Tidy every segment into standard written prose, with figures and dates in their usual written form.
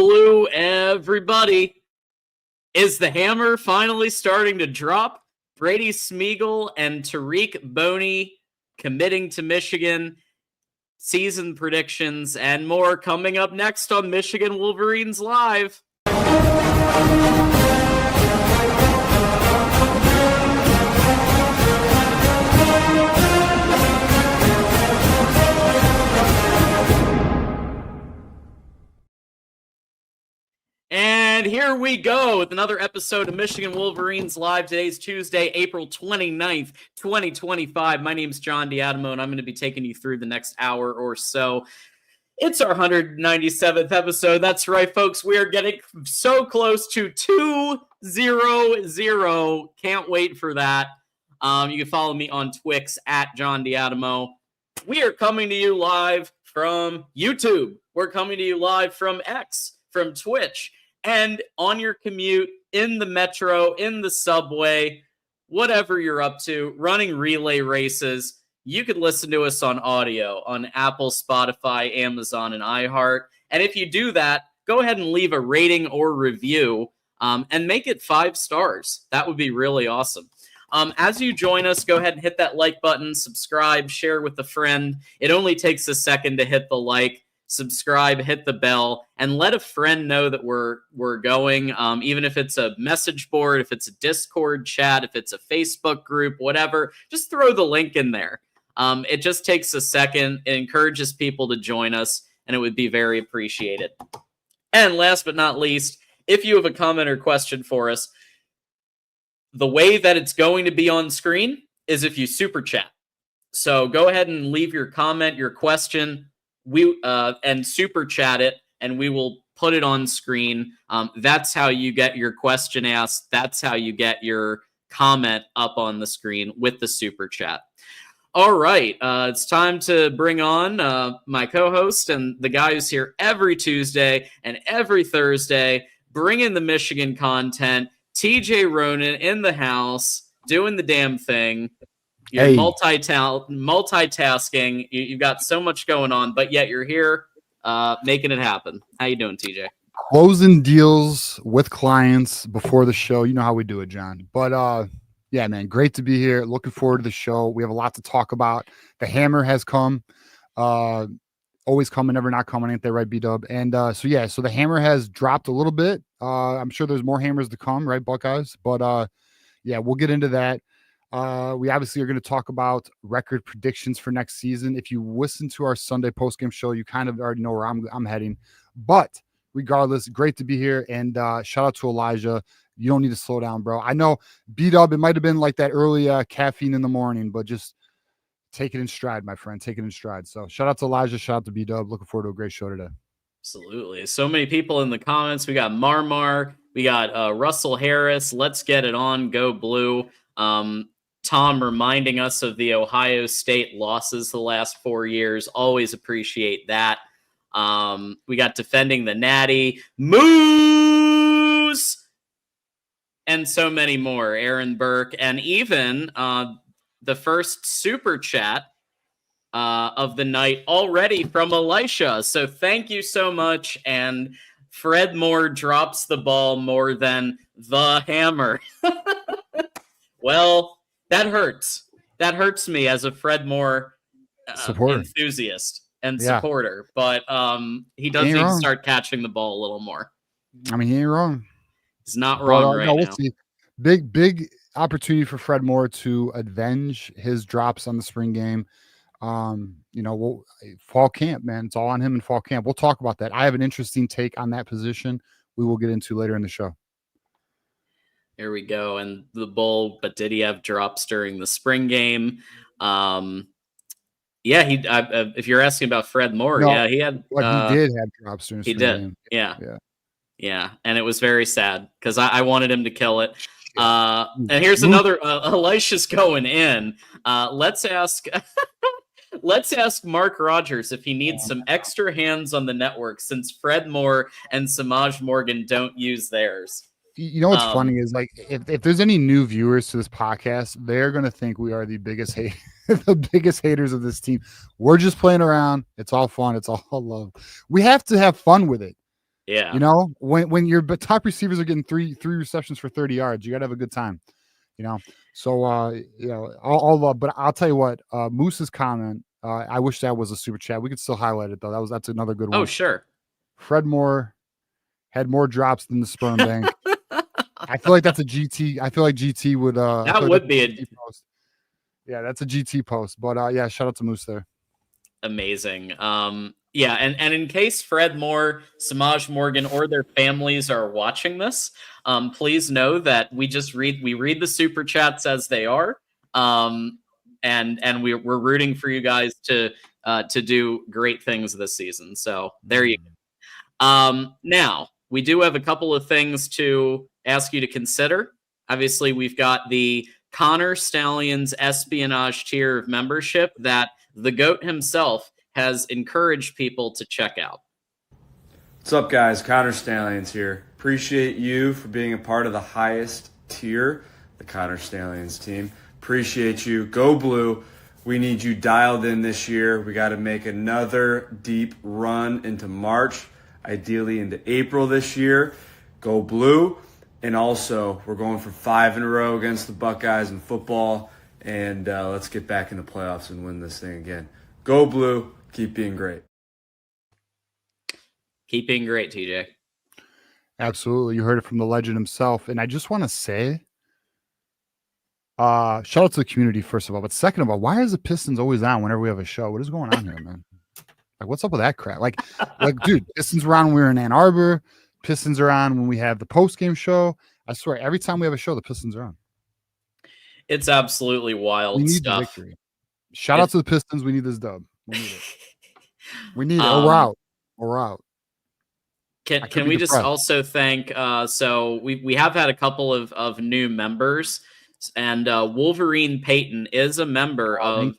Hello, everybody. Is the hammer finally starting to drop? Brady, Smigiel, and Tariq Boney committing to Michigan. Season predictions and more coming up next on Michigan Wolverines Live. And here we go with another episode of Michigan Wolverines Live. Today's Tuesday, April 29th, 2025. My name is John D'Adamo, and I'm going to be taking you through the next hour or so. It's our 197th episode. That's right, folks. We are getting so close to 200. Can't wait for that. You can follow me on Twix at John D'Adamo. We are coming to you live from YouTube. We're coming to you live from X, from Twitch. And on your commute, in the metro, in the subway, whatever you're up to, running relay races, you could listen to us on audio on Apple, Spotify, Amazon, and iHeart. And if you do that, go ahead and leave a rating or review and make it 5 stars. That would be really awesome. As you join us, go ahead and hit that like button, subscribe, share with a friend. It only takes a second to hit the like. Subscribe, hit the bell, and let a friend know that we're going. Even if it's a message board, if it's a Discord chat, if it's a Facebook group, whatever, just throw the link in there. It just takes a second. It encourages people to join us, and it would be very appreciated. And last but not least, if you have a comment or question for us, the way that it's going to be on screen is if you super chat. So go ahead and leave your comment, your question, and super chat it, and we will put it on screen. That's how you get your question asked. That's how you get your comment up on the screen with the super chat. All right, it's time to bring on my co-host and the guy who's here every Tuesday and every Thursday, bringing the Michigan content. TJ Ronin in the house, doing the damn thing. You're multitasking. You've got so much going on, but yet you're here making it happen. How you doing, TJ? Closing deals with clients before the show. You know how we do it, John. But yeah, man, great to be here. Looking forward to the show. We have a lot to talk about. The hammer has come. Always coming, never not coming. Ain't that right, B-Dub? And so the hammer has dropped a little bit. I'm sure there's more hammers to come, right, Buckeyes? But yeah, we'll get into that. We obviously are going to talk about record predictions for next season. If you listen to our Sunday postgame show, you kind of already know where I'm heading. But regardless, great to be here. And shout out to Elijah. You don't need to slow down, bro. I know B-Dub, it might have been like that early caffeine in the morning, but just take it in stride, my friend. Take it in stride. So shout out to Elijah. Shout out to B-Dub. Looking forward to a great show today. Absolutely. So many people in the comments. We got Marmar. We got Russell Harris. Let's get it on. Go Blue. Tom reminding us of the Ohio State losses the last 4 years. Always appreciate that. We got defending the Natty. Moose! And so many more. Aaron Burke. And even the first super chat of the night already from Elisha. So thank you so much. And Fred Moore drops the ball more than the hammer. Well, that hurts. That hurts me as a Fred Moore enthusiast and supporter. But he does need to start catching the ball a little more. I mean, he ain't wrong. He's not wrong right now. We'll see. Big opportunity for Fred Moore to avenge his drops on the spring game. Fall camp, man. It's all on him in fall camp. We'll talk about that. I have an interesting take on that position we will get into later in the show. Here we go. And the bull, but did he have drops during the spring game? Yeah, if you're asking about Fred Moore, he had. He did have drops during the spring game. Yeah. And it was very sad because I wanted him to kill it. And here's another. Elisha's going in. Let's ask Mark Rogers if he needs some extra hands on the network since Fred Moore and Samaj Morgan don't use theirs. You know what's funny is like if there's any new viewers to this podcast, they're gonna think we are the biggest haters of this team. We're just playing around. It's all fun. It's all love. We have to have fun with it. Yeah. You know, when your top receivers are getting three receptions for 30 yards, you got to have a good time. You know, so you know, all love. But I'll tell you what, Moose's comment. I wish that was a super chat. We could still highlight it though. That's another good one. Oh, sure. Fred Moore had more drops than the sperm bank. I feel like that's a GT. I feel like GT would. That would be a GT post. Yeah, that's a GT post. But yeah, shout out to Moose there. Amazing. Yeah, and in case Fred Moore, Samaj Morgan, or their families are watching this, please know that we read the super chats as they are. And we're rooting for you guys to do great things this season. So there you go. Now we do have a couple of things to ask you to consider. Obviously, we've got the Connor Stallions espionage tier of membership that the GOAT himself has encouraged people to check out. What's up, guys? Connor Stallions here. Appreciate you for being a part of the highest tier, the Connor Stallions team. Appreciate you. Go Blue. We need you dialed in this year. We got to make another deep run into March, ideally into April this year. Go Blue. And also, we're going for 5 in a row against the Buckeyes in football. And let's get back in the playoffs and win this thing again. Go Blue. Keep being great. Keep being great, TJ. Absolutely. You heard it from the legend himself. And I just want to say, shout out to the community, first of all. But second of all, why is the Pistons always on whenever we have a show? What is going on here, man? Like, what's up with that crap? Like, dude, Pistons were on when we were in Ann Arbor. Pistons are on when we have the post-game show. I swear, every time we have a show, the Pistons are on. It's absolutely wild we need stuff. The victory. Shout out to the Pistons. We need this dub. We need it. We need it. We're out. We're out. Can we just also thank so we have had a couple of new members, and Wolverine Peyton is a member of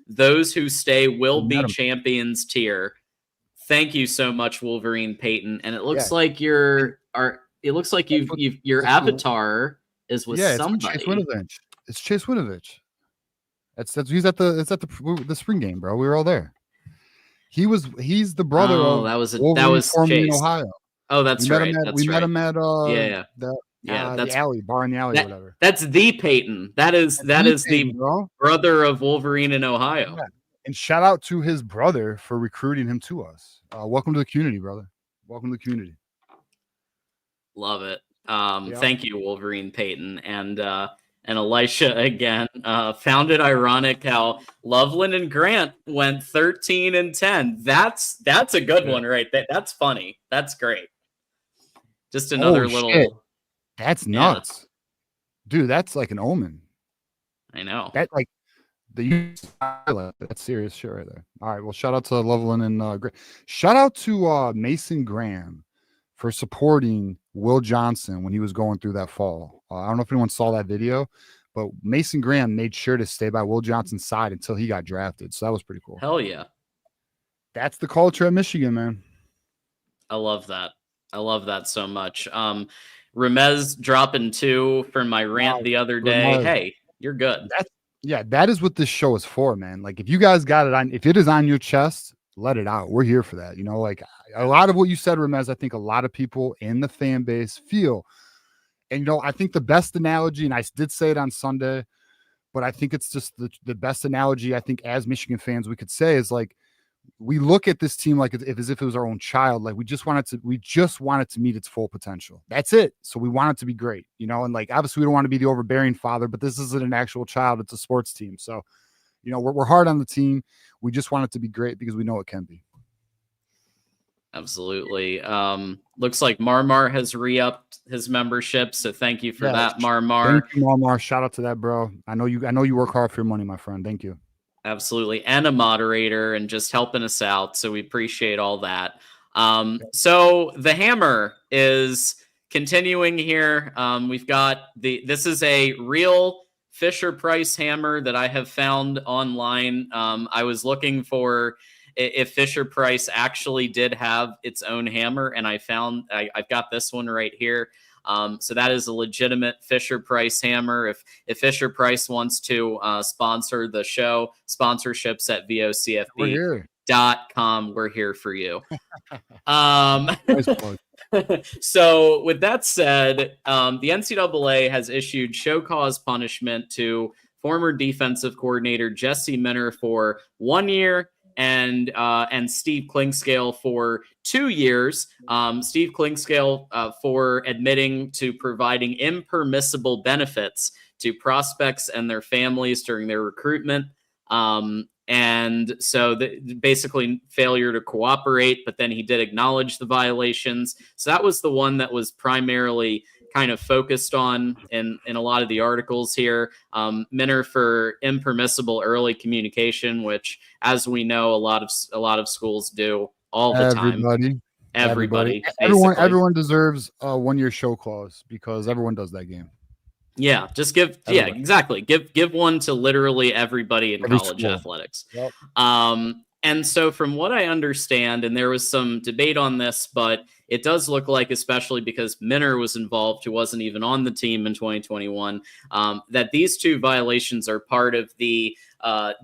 those who stay will be champions tier. Thank you so much, Wolverine Peyton. And it looks like your avatar is with somebody. It's Chase Winovich. He's at the spring game, bro. We were all there. He's the brother of that was formerly Chase. in Ohio. Oh, that's right. We met him at that's the alley, bar in the alley, or whatever. That's the Peyton. That is the brother of Wolverine in Ohio. Yeah. And shout out to his brother for recruiting him to us. Welcome to the community, brother. Welcome to the community. Love it. Thank you, Wolverine Peyton. And Elisha again found it ironic how Loveland and Grant went 13-10. That's a good one, right? That's funny. That's great. Just another little. Shit. That's nuts, dude. That's like an omen. I know. That's serious shit right there. All right. Well, shout out to Loveland and Grant. Shout out to Mason Graham for supporting Will Johnson when he was going through that fall. I don't know if anyone saw that video, but Mason Graham made sure to stay by Will Johnson's side until he got drafted. So that was pretty cool. Hell yeah. That's the culture at Michigan, man. I love that. I love that so much. Remez dropping 2 for my rant the other day. Remez. Hey, you're good. That is what this show is for, man. Like, if you guys got it on, if it is on your chest, let it out. We're here for that. You know, like a lot of what you said, Remez, I think a lot of people in the fan base feel. And, you know, I think the best analogy, and I did say it on Sunday, but I think it's just the best analogy I think as Michigan fans we could say is like, we look at this team like as if it was our own child. Like we just want it to meet its full potential. That's it. So we want it to be great, you know, and like, obviously we don't want to be the overbearing father, but this isn't an actual child. It's a sports team. So, you know, we're hard on the team. We just want it to be great because we know it can be. Absolutely. Looks like Marmar has re-upped his membership. So thank you for that, Marmar. Thank you, Marmar. Shout out to that, bro. I know you work hard for your money, my friend. Thank you. Absolutely. And a moderator and just helping us out. So we appreciate all that. So the hammer is continuing here. We've got this is a real Fisher Price hammer that I have found online. I was looking for if Fisher Price actually did have its own hammer, and I've got this one right here. So that is a legitimate Fisher Price hammer. If Fisher Price wants to sponsor the show, sponsorships at VOCFB. NCAA.com. We're here for you. Nice plug. So with that said, the NCAA has issued show cause punishment to former defensive coordinator Jesse Minter for 1 year and Steve Clinkscale for 2 years. Steve Clinkscale for admitting to providing impermissible benefits to prospects and their families during their recruitment. And so basically failure to cooperate, but then he did acknowledge the violations. So that was the one that was primarily kind of focused on in a lot of the articles here. Minter for impermissible early communication, which, as we know, a lot of schools do all the time. Everybody. Everyone deserves a 1 year show clause because everyone does that game. Yeah, just give everybody. Yeah, exactly. Give one to literally everybody in college athletics. Yep. And so from what I understand, and there was some debate on this, but it does look like, especially because Minter was involved, who wasn't even on the team in 2021, that these two violations are part of the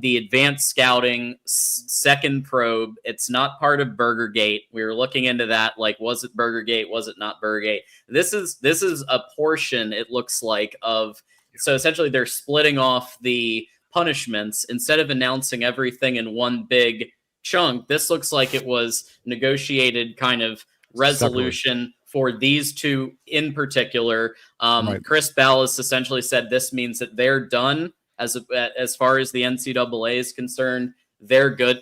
advanced scouting second probe. It's not part of Burgergate. We were looking into that. Like, was it Burgergate? Was it not Burgergate? This is a portion, it looks like, of, so essentially they're splitting off the punishments instead of announcing everything in one big chunk. This looks like it was negotiated kind of resolution for these two in particular. Right. Chris Ballas essentially said this means that they're done as far as the NCAA is concerned. They're good.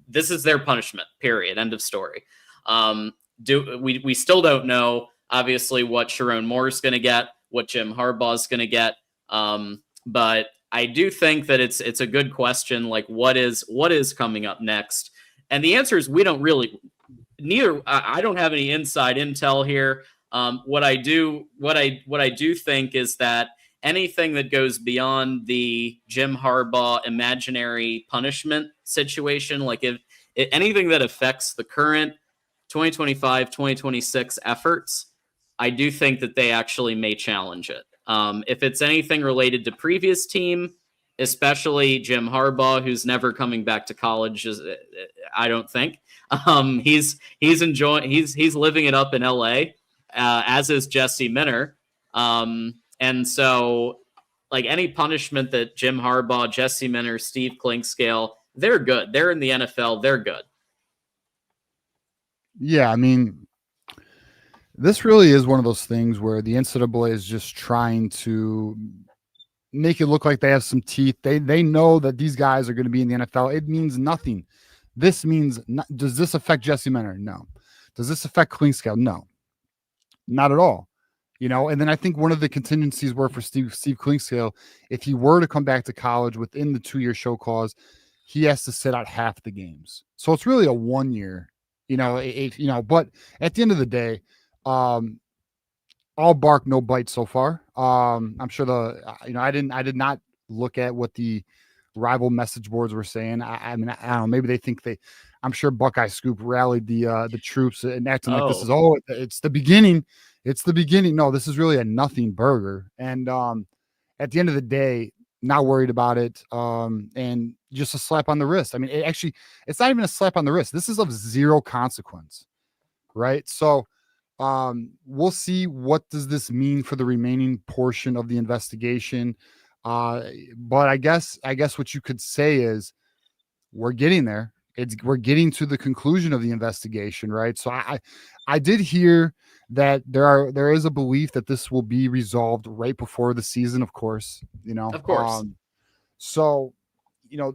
This is their punishment, period. End of story. We still don't know, obviously, what Sharon Moore's going to get, what Jim Harbaugh's going to get. But I do think that it's a good question. Like, what is coming up next? And the answer is we don't really. I don't have any inside intel here. What I do think is that anything that goes beyond the Jim Harbaugh imaginary punishment situation, like if anything that affects the current 2025, 2026 efforts, I do think that they actually may challenge it. If it's anything related to previous team, especially Jim Harbaugh, who's never coming back to college, I don't think. He's living it up in LA, as is Jesse Minter. And so, like, any punishment that Jim Harbaugh, Jesse Minter, Steve Clinkscale, they're good. They're in the NFL. They're good. Yeah, I mean, this really is one of those things where the NCAA is just trying to make it look like they have some teeth. They know that these guys are going to be in the NFL. It means nothing. This means, does this affect Jesse Minter? No. Does this affect Clinkscale? No, not at all. You know, and then I think one of the contingencies were for Steve Clinkscale, if he were to come back to college within the 2 year show clause, he has to sit out half the games. So it's really a 1 year, but at the end of the day, all bark, no bite so far. I'm sure I did not look at what the rival message boards were saying. I mean, I don't know, maybe they think I'm sure Buckeye Scoop rallied the troops and acting like this is, it's the beginning. It's the beginning. No, this is really a nothing burger. And at the end of the day, not worried about it. And just a slap on the wrist. I mean, it's not even a slap on the wrist. This is of zero consequence, right? So we'll see, what does this mean for the remaining portion of the investigation. But I guess what you could say is we're getting there. We're getting to the conclusion of the investigation, right? So I did hear that there is a belief that this will be resolved right before the season, of course, Of course. So,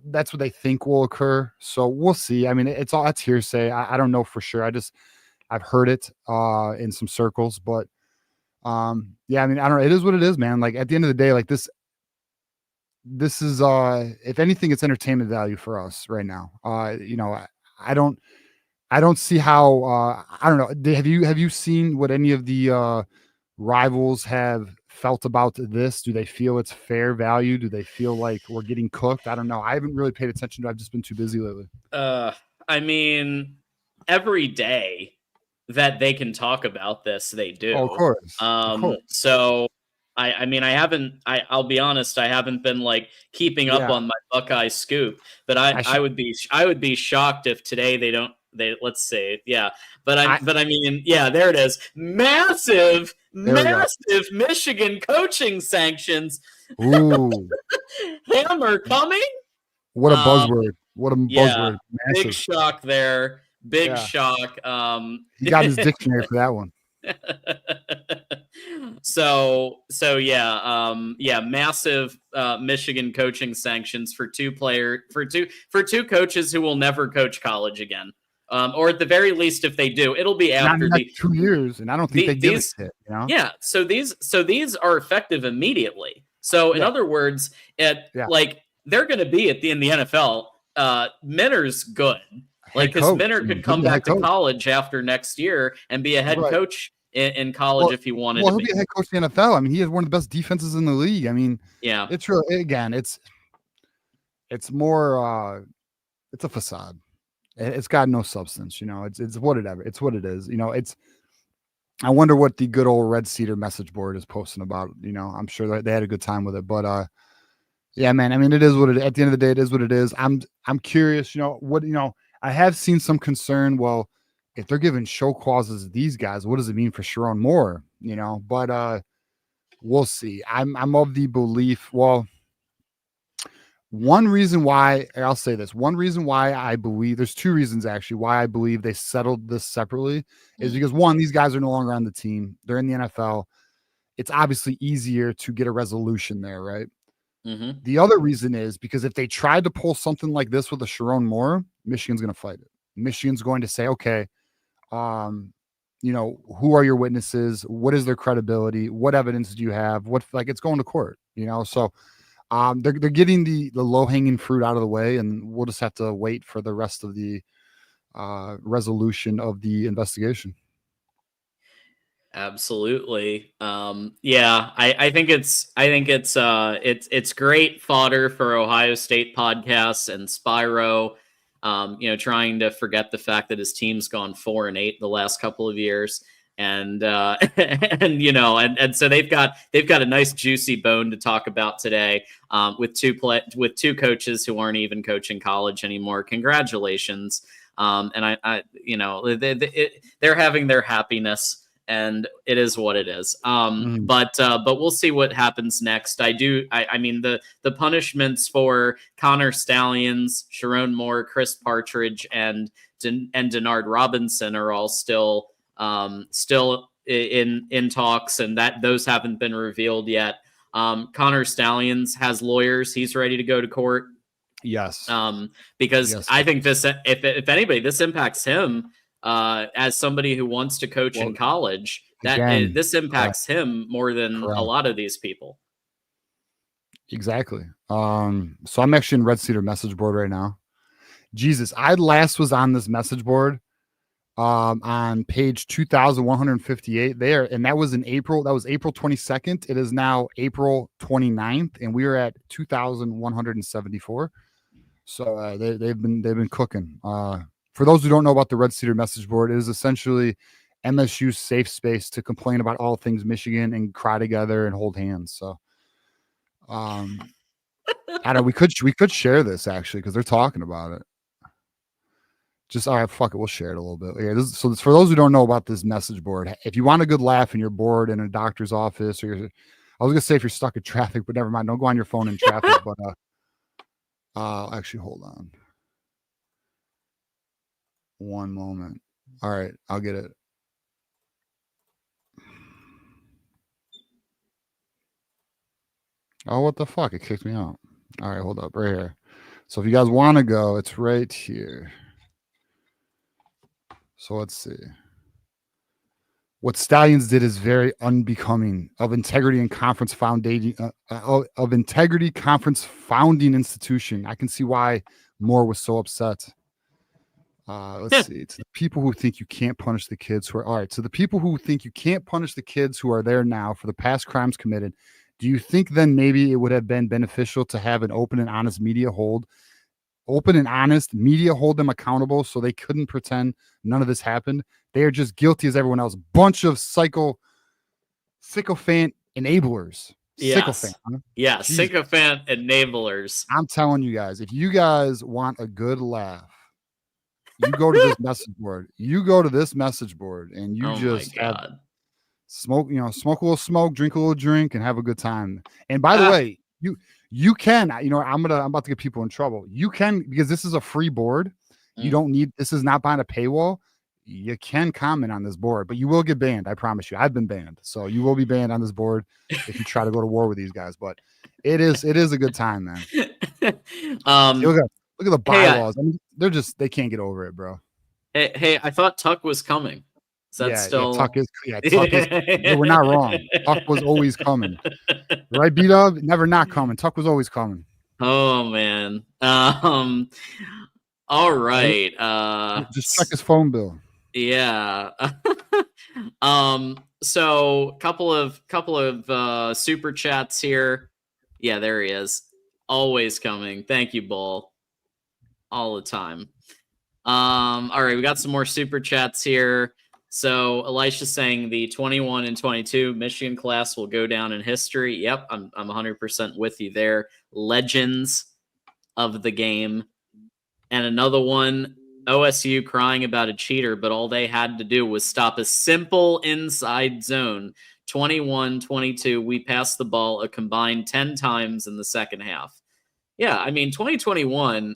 that's what they think will occur. So we'll see. I mean, that's hearsay. I don't know for sure. I've heard it in some circles, but yeah, I mean, I don't know. It is what it is, man. Like, at the end of the day, like this is if anything, it's entertainment value for us right now. I don't see how I don't know. Have you seen what any of the rivals have felt about this? Do they feel it's fair value? Do they feel like we're getting cooked? I don't know. I haven't really paid attention to it. I've just been too busy lately. I mean, every day that they can talk about this, they do. Oh, of course. So I mean, I'll be honest, I haven't been like keeping up on my Buckeye scoop, but I would be shocked if today let's say, yeah. But I mean, yeah, there it is. Massive Michigan coaching sanctions. Ooh. Hammer coming. What a buzzword. What a buzzword. Massive. Big shock there. Big shock. He got his dictionary for that one. So massive Michigan coaching sanctions for two coaches who will never coach college again. Or at the very least, if they do, it'll be after the 2 years, and I don't think they give it. You know? Yeah. So these are effective immediately. So in other words, like they're going to be in the NFL. Minner's good. Like, because Minner could come back to college after next year and be a head coach in college if he wanted to be. He'll be a head coach in the NFL. I mean, he has one of the best defenses in the league. I mean, it's really, again, it's more, it's a facade. It's got no substance, you know. It's whatever. It's what it is. You know, I wonder what the good old Red Cedar message board is posting about. You know, I'm sure they had a good time with it, but yeah, man. I mean, it is what it is. At the end of the day, it is what it is. I'm curious. You know, I have seen some concern. Well, if they're giving show clauses to these guys, what does it mean for Sharon Moore? You know, but we'll see. I'm of the belief. Well, one reason why I'll say this. One reason why I believe there's two reasons actually why I believe they settled this separately is because one, these guys are no longer on the team. They're in the NFL. It's obviously easier to get a resolution there, right? Mm-hmm. The other reason is because if they tried to pull something like this with a Sharon Moore, Michigan's going to fight it. Michigan's going to say, okay, you know, who are your witnesses? What is their credibility? What evidence do you have? It's going to court, you know? So they're getting the low hanging fruit out of the way, and we'll just have to wait for the rest of the resolution of the investigation. Absolutely. I think it's great fodder for Ohio State podcasts and Spyro, you know, trying to forget the fact that his team's gone 4-8 the last couple of years. And you know, and so they've got a nice juicy bone to talk about today, with two coaches who aren't even coaching college anymore. Congratulations. And I you know, they're having their happiness. And it is what it is. But we'll see what happens next. I mean, the punishments for Connor Stallions, Sharon Moore, Chris Partridge, and Denard Robinson are all still in talks, and that those haven't been revealed yet. Connor Stallions has lawyers. He's ready to go to court. Yes. Because I think this, if anybody, this impacts him. As somebody who wants to coach in college, this impacts him more than a lot of these people. Exactly. So I'm actually in Red Cedar message board right now. Jesus, I last was on this message board on page 2158 there, and that was in April. That was April 22nd. It is now April 29th, and we are at 2174. So they've been cooking. For those who don't know about the Red Cedar message board, it is essentially MSU's safe space to complain about all things Michigan and cry together and hold hands. So, I don't. We could share this actually because they're talking about it. Just all right, fuck it, we'll share it a little bit. Yeah. So for those who don't know about this message board, if you want a good laugh and you're bored in a doctor's office, or I was gonna say if you're stuck in traffic, but never mind. Don't go on your phone in traffic. But actually, hold on. One moment. All right, I'll get it. Oh, what the fuck? It kicked me out. All right, hold up. Right here. So if you guys want to go, it's right here. So let's see. What Stallions did is very unbecoming of integrity and conference founding of integrity conference founding institution. I can see why Moore was so upset. Let's see. To the people who think you can't punish the kids who are all right. So the people who think you can't punish the kids who are there now for the past crimes committed, do you think then maybe it would have been beneficial to have an open and honest media hold them accountable so they couldn't pretend none of this happened? They are just guilty as everyone else. Bunch of sycophant enablers, Yes. sycophant. Huh? Yeah, Jesus. sycophant enablers. I'm telling you guys, if you guys want a good laugh, you go to this message board. You go to this message board, and you just have smoke. Smoke a little smoke, drink a little drink, and have a good time. And by the way, you can. I'm about to get people in trouble. You can, because this is a free board. You don't need. This is not behind a paywall. You can comment on this board, but you will get banned. I promise you. I've been banned, so you will be banned on this board if you try to go to war with these guys. But it is a good time, man. Look at the bylaws. I mean, they can't get over it, bro. Hey, I thought Tuck was coming. Is that still? Tuck is. We're not wrong. Tuck was always coming. Right, B-Dub? Never not coming. Tuck was always coming. Oh man. All right. Just check his phone bill. Yeah. So couple of super chats here. Yeah, there he is. Always coming. Thank you, Bull. All the time. All right, we got some more super chats here. So Elisha's saying the 21 and 22 Michigan class will go down in history. Yep, I'm 100% with you there. Legends of the game. And another one, OSU crying about a cheater, but all they had to do was stop a simple inside zone. 21-22, we passed the ball a combined 10 times in the second half. Yeah, I mean, 2021,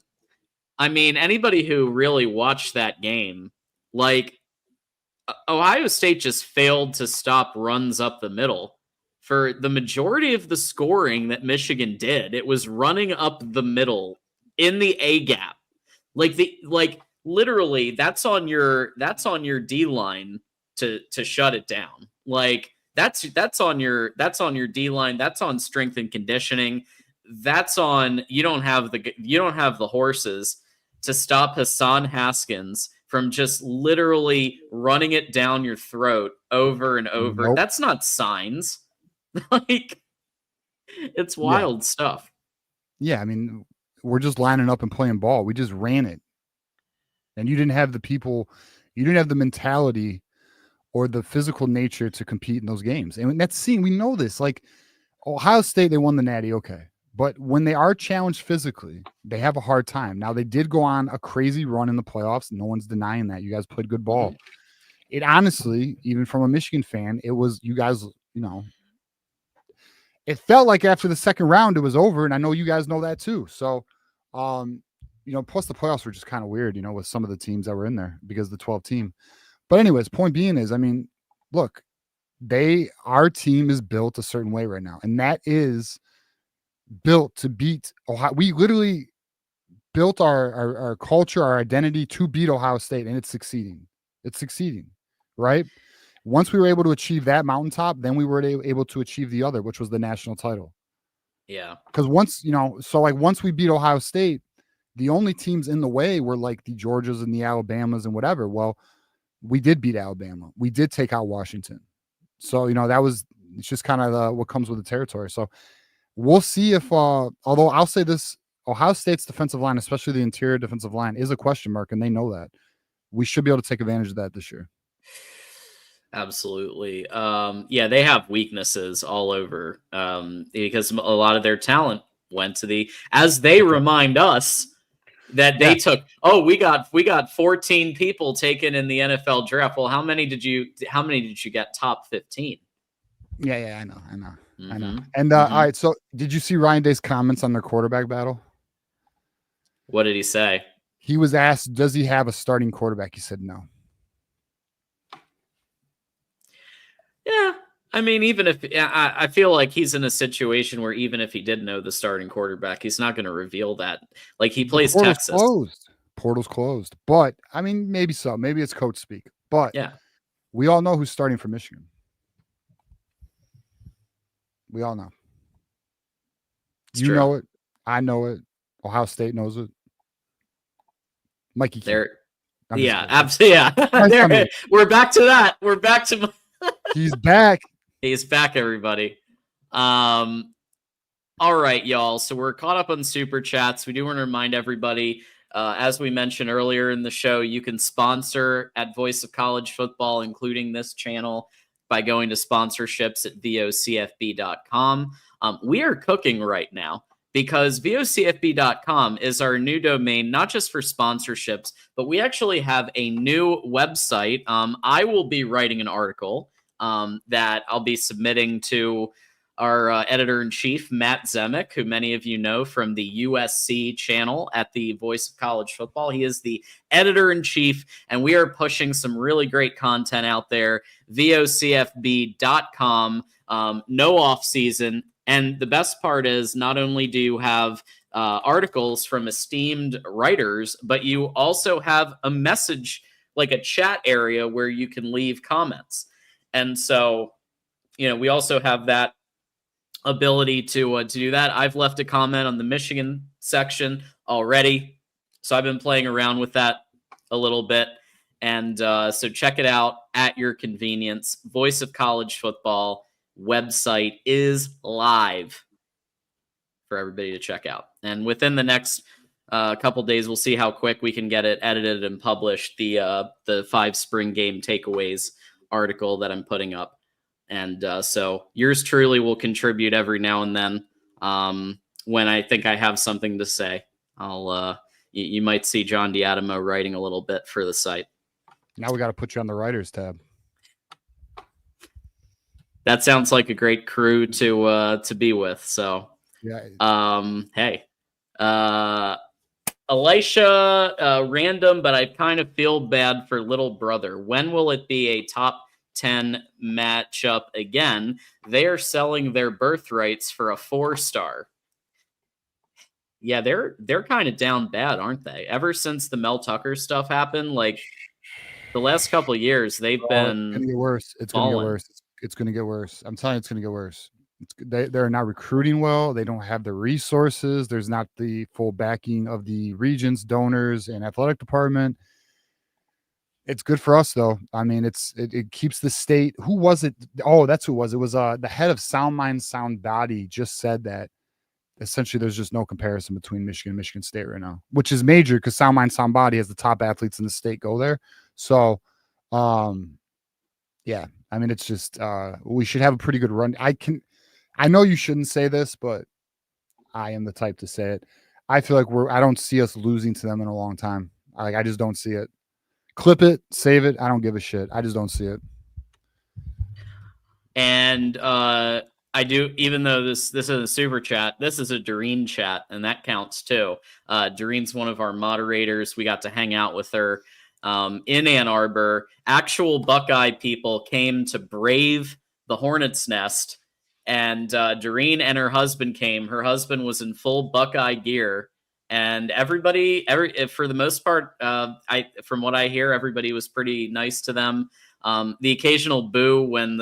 I mean, anybody who really watched that game, like, Ohio State just failed to stop runs up the middle. For the majority of the scoring that Michigan did, it was running up the middle in the A gap. Literally, that's on your D line to shut it down. Like that's on your D line. That's on strength and conditioning. That's on you don't have the horses to stop Hassan Haskins from just literally running it down your throat over and over. Nope. That's not signs. Like, it's wild stuff. Yeah, I mean, we're just lining up and playing ball. We just ran it. And you didn't have the people, you didn't have the mentality or the physical nature to compete in those games. And that's seen, we know this. Like, Ohio State, they won the Natty, okay. But when they are challenged physically, they have a hard time. Now, they did go on a crazy run in the playoffs. No one's denying that. You guys played good ball. It honestly, even from a Michigan fan, it was, you guys, it felt like after the second round, it was over. And I know you guys know that too. So, plus the playoffs were just kind of weird, with some of the teams that were in there because of the 12 team. But anyways, point being is, I mean, look, our team is built a certain way right now. And that is built to beat Ohio. We literally built our culture, our identity to beat Ohio State, and it's succeeding. It's succeeding, right? Once we were able to achieve that mountaintop, then we were able to achieve the other, which was the national title. Yeah. Because once we beat Ohio State, the only teams in the way were like the Georgias and the Alabamas and whatever. Well, we did beat Alabama. We did take out Washington. So, it's just kind of what comes with the territory. So we'll see if, although I'll say this, Ohio State's defensive line, especially the interior defensive line, is a question mark, and they know that. We should be able to take advantage of that this year. Absolutely. They have weaknesses all over because a lot of their talent went to as they remind us that they took, we got 14 people taken in the NFL draft. Well, how many did you get top 15? Yeah, I know. Mm-hmm. I know. And all right, so did you see Ryan Day's comments on their quarterback battle? What did he say? He was asked, does he have a starting quarterback? He said no. Yeah. I mean, even if I feel like he's in a situation where even if he did know the starting quarterback, he's not going to reveal that. Like, he plays Texas. Portal's closed. But, I mean, maybe so. Maybe it's coach speak. But we all know who's starting for Michigan. We all know. You know it. I know it. Ohio State knows it. Mikey. Absolutely. Yeah. We're back to that. We're back to. He's back. He's back, everybody. All right, y'all. So we're caught up on super chats. We do want to remind everybody, as we mentioned earlier in the show, you can sponsor at Voice of College Football, including this channel. by going to sponsorships at vocfb.com. We are cooking right now because vocfb.com is our new domain, not just for sponsorships, but we actually have a new website. I will be writing an article that I'll be submitting to our editor-in-chief, Matt Zemek, who many of you know from the USC channel at the Voice of College Football. He is the editor-in-chief, and we are pushing some really great content out there. vocfb.com, no off-season. And the best part is not only do you have articles from esteemed writers, but you also have a message, like a chat area where you can leave comments. And so, we also have that ability to do that. I've left a comment on the Michigan section already, so I've been playing around with that a little bit. And so check it out at your convenience. Voice of College Football website is live for everybody to check out. And within the next couple days, we'll see how quick we can get it edited and published. The 5 spring game takeaways article that I'm putting up. And so yours truly will contribute every now and then when I think I have something to say. You might see John D'Adamo writing a little bit for the site. Now we got to put you on the writers tab. That sounds like a great crew to be with. So, yeah. Hey, Elisha, random, but I kind of feel bad for little brother. When will it be a top 10 matchup again? They are selling their birthrights for a 4-star. Yeah, they're kind of down bad, aren't they? Ever since the Mel Tucker stuff happened, like the last couple of years, they've been. It's gonna get worse. It's gonna get worse. It's gonna get worse. I'm telling you, it's gonna get worse. They're not recruiting well. They don't have the resources. There's not the full backing of the regions, donors, and athletic department. It's good for us, though. I mean, it keeps the state. Who was it? Oh, that's who it was. It was the head of Sound Mind, Sound Body just said that essentially there's just no comparison between Michigan and Michigan State right now, which is major because Sound Mind, Sound Body has the top athletes in the state go there. So, yeah, I mean, it's just we should have a pretty good run. I know you shouldn't say this, but I am the type to say it. I feel like I don't see us losing to them in a long time. I just don't see it. Clip it, save it. I don't give a shit. I just don't see it. And I do, even though this is a super chat, this is a Doreen chat, and that counts too. Doreen's one of our moderators. We got to hang out with her in Ann Arbor. Actual Buckeye people came to brave the hornet's nest, and Doreen and her husband came. Her husband was in full Buckeye gear. And everybody, for the most part, from what I hear, everybody was pretty nice to them. The occasional boo when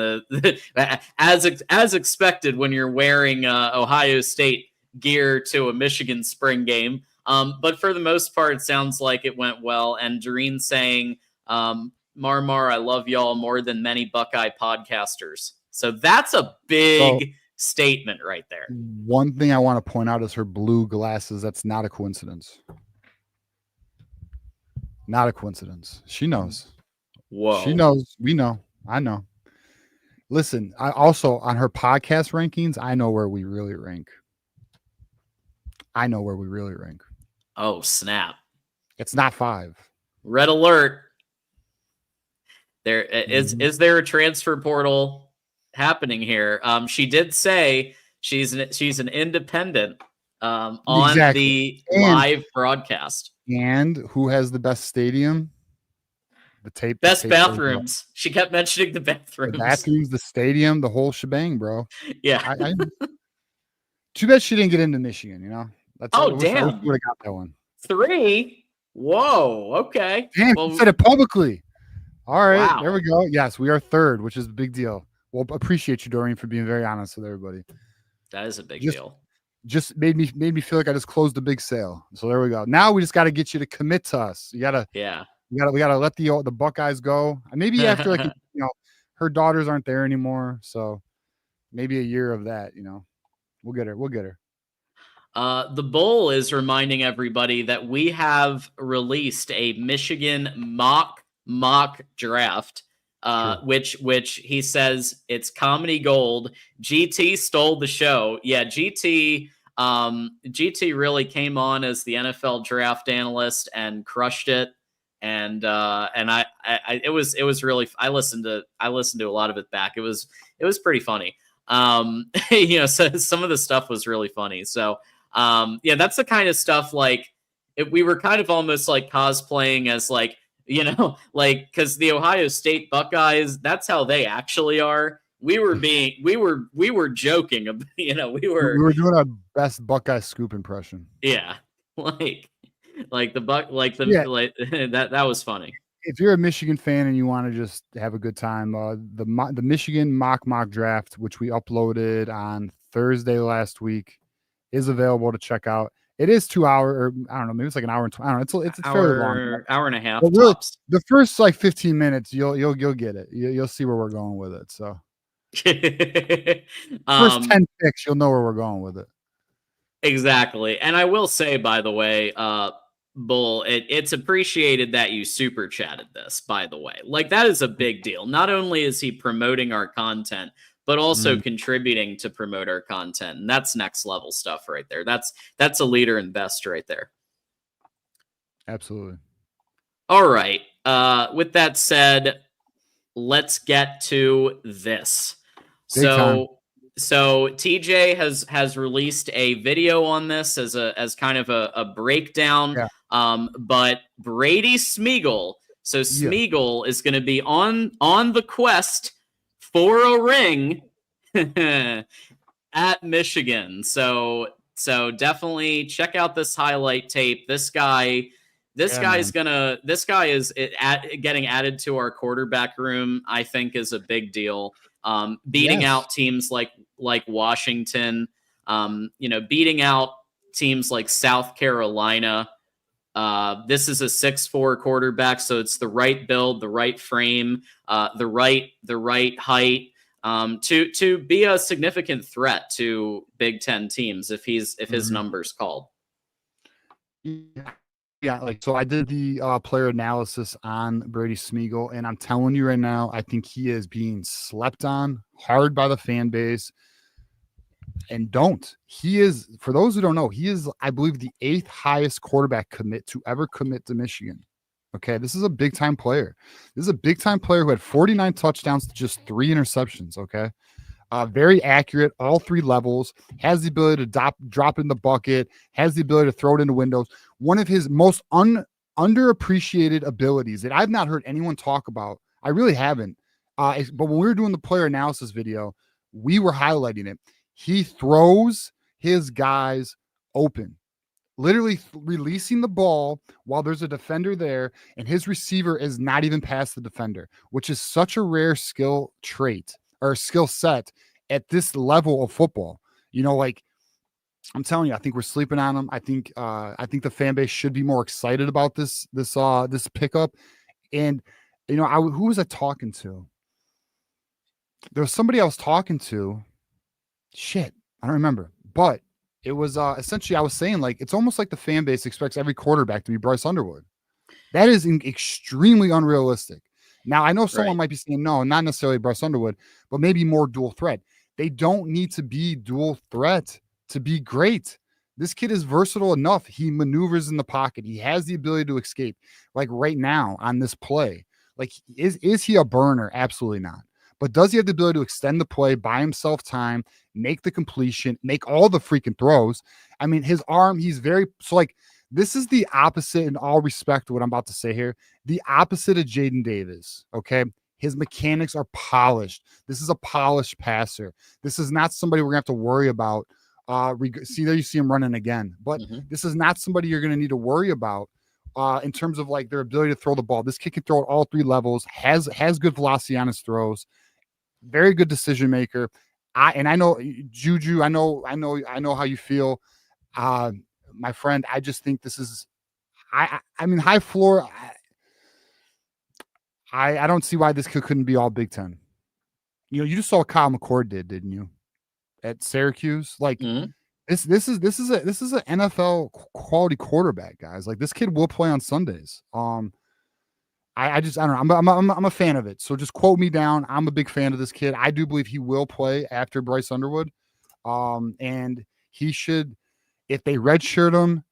as expected when you're wearing Ohio State gear to a Michigan spring game. But for the most part, it sounds like it went well. And Doreen saying, "Marmar, I love y'all more than many Buckeye podcasters." So that's a big statement right there. One thing I want to point out is her blue glasses. That's not a coincidence. Not a coincidence. She knows. Whoa. She knows. We know. I know. Listen, I also on her podcast rankings, I know where we really rank. Oh, snap. It's not 5. Red alert. There is there a transfer portal happening here? She did say she's an independent on the live broadcast. And who has the best stadium? Best bathrooms. She kept mentioning the bathrooms. The bathrooms, the stadium, the whole shebang, bro. Yeah. Too bad she didn't get into Michigan, you know? Damn. I would have got that one. 3? Whoa. Okay. Damn, well, said it publicly. All right. Wow. There we go. Yes, we are 3rd, which is a big deal. Well, appreciate you, Doreen, for being very honest with everybody. That is a big deal. Just made me feel like I just closed the big sale. So there we go. Now we just got to get you to commit to us. We gotta let the Buckeyes go. Maybe after her daughters aren't there anymore. So maybe a year of that, we'll get her. The Bull is reminding everybody that we have released a Michigan mock draft. which he says it's comedy gold. GT stole the show. Yeah, GT really came on as the NFL draft analyst and crushed it. And I it was really, I listened to a lot of it back. It was pretty funny. So some of the stuff was really funny. So yeah, that's the kind of stuff like we were kind of almost like cosplaying as like, like, because the Ohio State Buckeyes, that's how they actually are. We were joking. We were doing our best Buckeye scoop impression. Yeah, like that was funny. If you're a Michigan fan and you want to just have a good time, the Michigan mock draft, which we uploaded on Thursday last week, is available to check out. It is 2 hours, or I don't know, maybe it's like an hour and 20. I don't know. It's fairly long, hour and a half. But really, the first like 15 minutes, you'll get it. You'll see where we're going with it. So first 10 picks, you'll know where we're going with it. Exactly. And I will say, by the way, Bull, it's appreciated that you super chatted this, by the way. Like, that is a big deal. Not only is he promoting our content, but also contributing to promote our content. And that's next level stuff right there. That's a leader and best right there. Absolutely. All right. With that said, let's get to this. So TJ has released a video on this as kind of a breakdown. Yeah. But Brady Smigiel, so Smigiel is going to be on the quest for a ring at Michigan. So definitely check out this highlight tape. This guy is getting added to our quarterback room. I think is a big deal. Beating out teams like Washington, beating out teams like South Carolina. This is a 6'4" quarterback, so it's the right build, the right frame, the right height, to be a significant threat to Big Ten teams if his number's called. Yeah, so I did the player analysis on Brady Smigiel, and I'm telling you right now, I think he is being slept on hard by the fan base. And he is, for those who don't know, he is, I believe, the 8th highest quarterback commit to ever commit to Michigan. Okay, this is a big time player. This is a big time player who had 49 touchdowns to just 3 interceptions. Okay. Very accurate, all 3 levels, has the ability to drop in the bucket, has the ability to throw it into windows. One of his most underappreciated abilities that I've not heard anyone talk about. I really haven't. But when we were doing the player analysis video, we were highlighting it. He throws his guys open, literally releasing the ball while there's a defender there, and his receiver is not even past the defender, which is such a rare skill trait or skill set at this level of football. Like, I'm telling you, I think we're sleeping on him. I think the fan base should be more excited about this pickup. And who was I talking to? There was somebody I was talking to. Shit, I don't remember. But it was essentially, I was saying, like, it's almost like the fan base expects every quarterback to be Bryce Underwood. That is extremely unrealistic. Now, I know someone might be saying, no, not necessarily Bryce Underwood, but maybe more dual threat. They don't need to be dual threat to be great. This kid is versatile enough. He maneuvers in the pocket. He has the ability to escape. Like right now on this play, like, is he a burner? Absolutely not. But does he have the ability to extend the play, buy himself time, make the completion, make all the freaking throws? I mean, his arm, this is the opposite, in all respect to what I'm about to say here, the opposite of Jaden Davis, okay? His mechanics are polished. This is a polished passer. This is not somebody we're going to have to worry about. See, there you see him running again. But this is not somebody you're going to need to worry about in terms of, like, their ability to throw the ball. This kid can throw at all 3 levels, has good velocity on his throws, very good decision maker. I know, Juju, I know how you feel. My friend, I just think this is, I mean, high floor. I don't see why this kid couldn't be all Big Ten. You just saw what Kyle McCord did, didn't you? At Syracuse, like this is an NFL quality quarterback, guys. Like, this kid will play on Sundays. I don't know. I'm a fan of it. So just quote me down. I'm a big fan of this kid. I do believe he will play after Bryce Underwood. And he should, if they redshirt him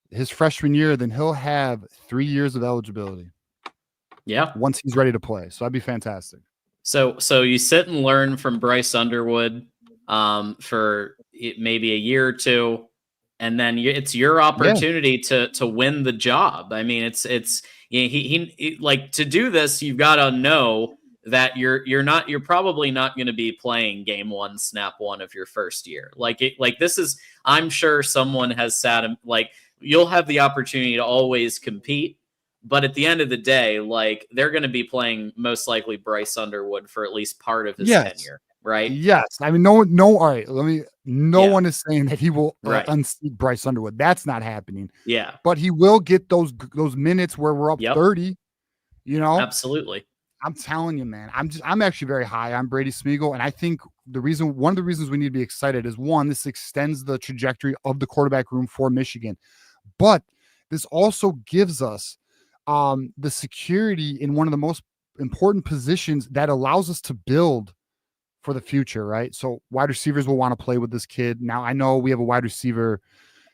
his freshman year, then he'll have 3 years of eligibility. Yeah. Once he's ready to play. So that'd be fantastic. So you sit and learn from Bryce Underwood for maybe a year or two, and then it's your opportunity to win the job. I mean, it's he like, to do this, you've got to know that you're probably not going to be playing game 1, snap 1 of your first year. Like this is, I'm sure someone has sat him, like, you'll have the opportunity to always compete. But at the end of the day, like, they're going to be playing most likely Bryce Underwood for at least part of his tenure, right? Yes. I mean, all right. No one is saying that he will unseat Bryce Underwood. That's not happening. Yeah. But he will get those minutes where we're up 30. You know? Absolutely. I'm telling you, man. I'm actually very high on Brady Smigiel, and I think one of the reasons we need to be excited is, one, this extends the trajectory of the quarterback room for Michigan, but this also gives us the security in one of the most important positions that allows us to build for the future, right? So wide receivers will want to play with this kid. Now, I know we have a wide receiver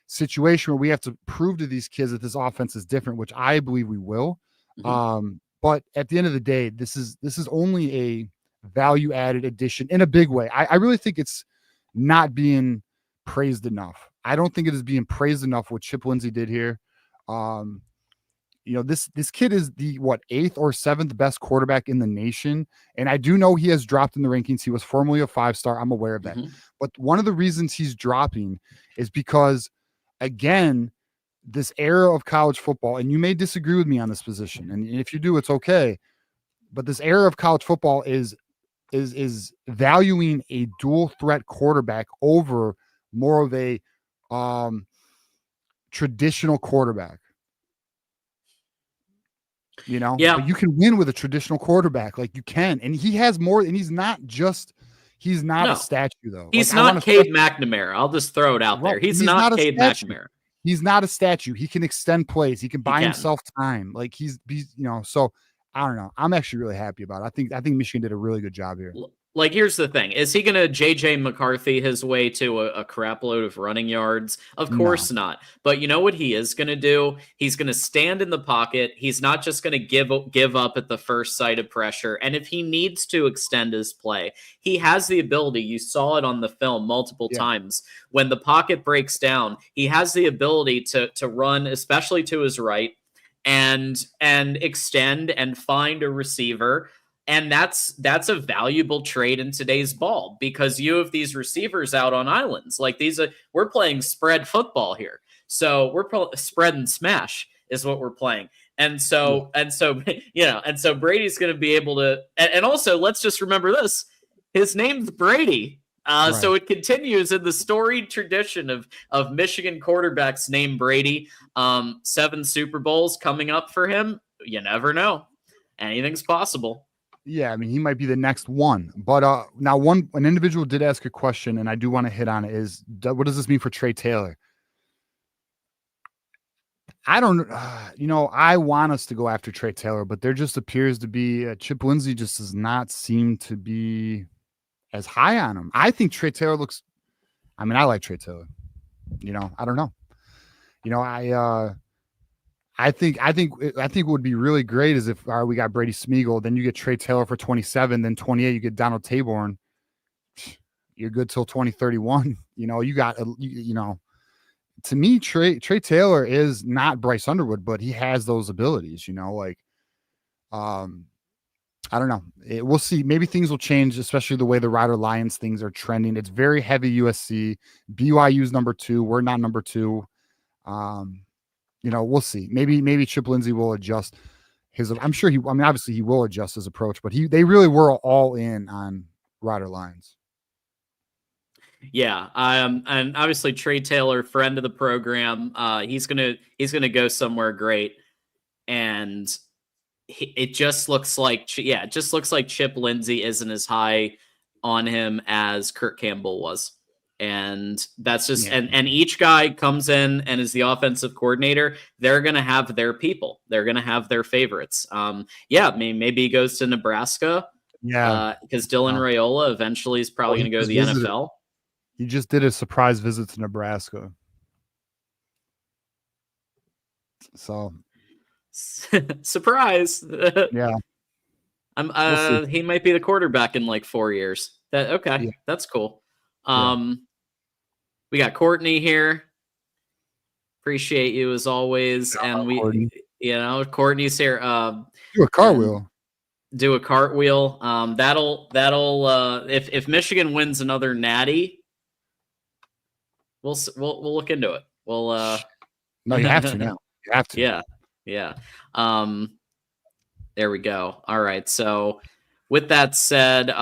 situation where we have to prove to these kids that this offense is different, which I believe we will. Mm-hmm. But at the end of the day, this is only a value added addition in a big way. I really think it's not being praised enough. I don't think it is being praised enough what Chip Lindsey did here. This kid is the 8th or 7th best quarterback in the nation. And I do know he has dropped in the rankings. He was formerly a 5-star. I'm aware of that. Mm-hmm. But one of the reasons he's dropping is because, again, this era of college football, and you may disagree with me on this position, and if you do, it's okay. But this era of college football is valuing a dual threat quarterback over more of a traditional quarterback. But you can win with a traditional quarterback, like you can, and he has more. And he's not a statue though. He's not Cade McNamara. I'll just throw it out there. He's not Cade McNamara. He's not a statue. He can extend plays. He can buy himself time. Like he's so I don't know. I'm actually really happy about it. I think Michigan did a really good job here. Like, here's the thing. Is he going to JJ McCarthy his way to a crap load of running yards? Of course not. But you know what he is going to do? He's going to stand in the pocket. He's not just going to give up at the first sight of pressure. And if he needs to extend his play, he has the ability. You saw it on the film multiple times. When the pocket breaks down, he has the ability to run, especially to his right, and extend and find a receiver. And that's a valuable trade in today's ball, because you have these receivers out on islands. Like, we're playing spread football here. So we're spread and smash is what we're playing. And so Brady's going to be able to, and also let's just remember this, his name's Brady. So it continues in the storied tradition of Michigan quarterbacks named Brady. 7 Super Bowls coming up for him. You never know. Anything's possible. Yeah, I mean, he might be the next one. But now an individual did ask a question, and I do want to hit on it, is what does this mean for Trey Taylor? I don't, I want us to go after Trey Taylor, but there just appears to be, Chip Lindsey just does not seem to be as high on him. I think Trey Taylor I like Trey Taylor. I don't know. I think what would be really great is if we got Brady Smigiel, then you get Trey Taylor for 27, then 28 you get Donald Taborn. You're good till 2031. You got to me, Trey Taylor is not Bryce Underwood, but he has those abilities. I don't know. We'll see. Maybe things will change, especially the way the Rider Lions things are trending. It's very heavy USC. BYU's number 2. We're not number 2. We'll see. Maybe Chip Lindsey will adjust his. I'm sure obviously he will adjust his approach, but they really were all in on Rider Lions. Yeah, and obviously Trey Taylor, friend of the program, he's gonna go somewhere great, and it just looks like Chip Lindsey isn't as high on him as Kurt Campbell was. And that's just and each guy comes in and is the offensive coordinator. They're going to have their people. They're going to have their favorites. Maybe he goes to Nebraska. Yeah, because Dylan Raiola eventually is probably going to go to the NFL. He just did a surprise visit to Nebraska. So surprise. Yeah. He might be the quarterback in like 4 years. That's cool. We got Courtney here. Appreciate you as always. And Courtney's here. Do a cartwheel. Do a cartwheel. That'll if Michigan wins another natty, we'll look into it. We'll No, you have to now. You have to. Yeah. There we go. All right. So with that said, it's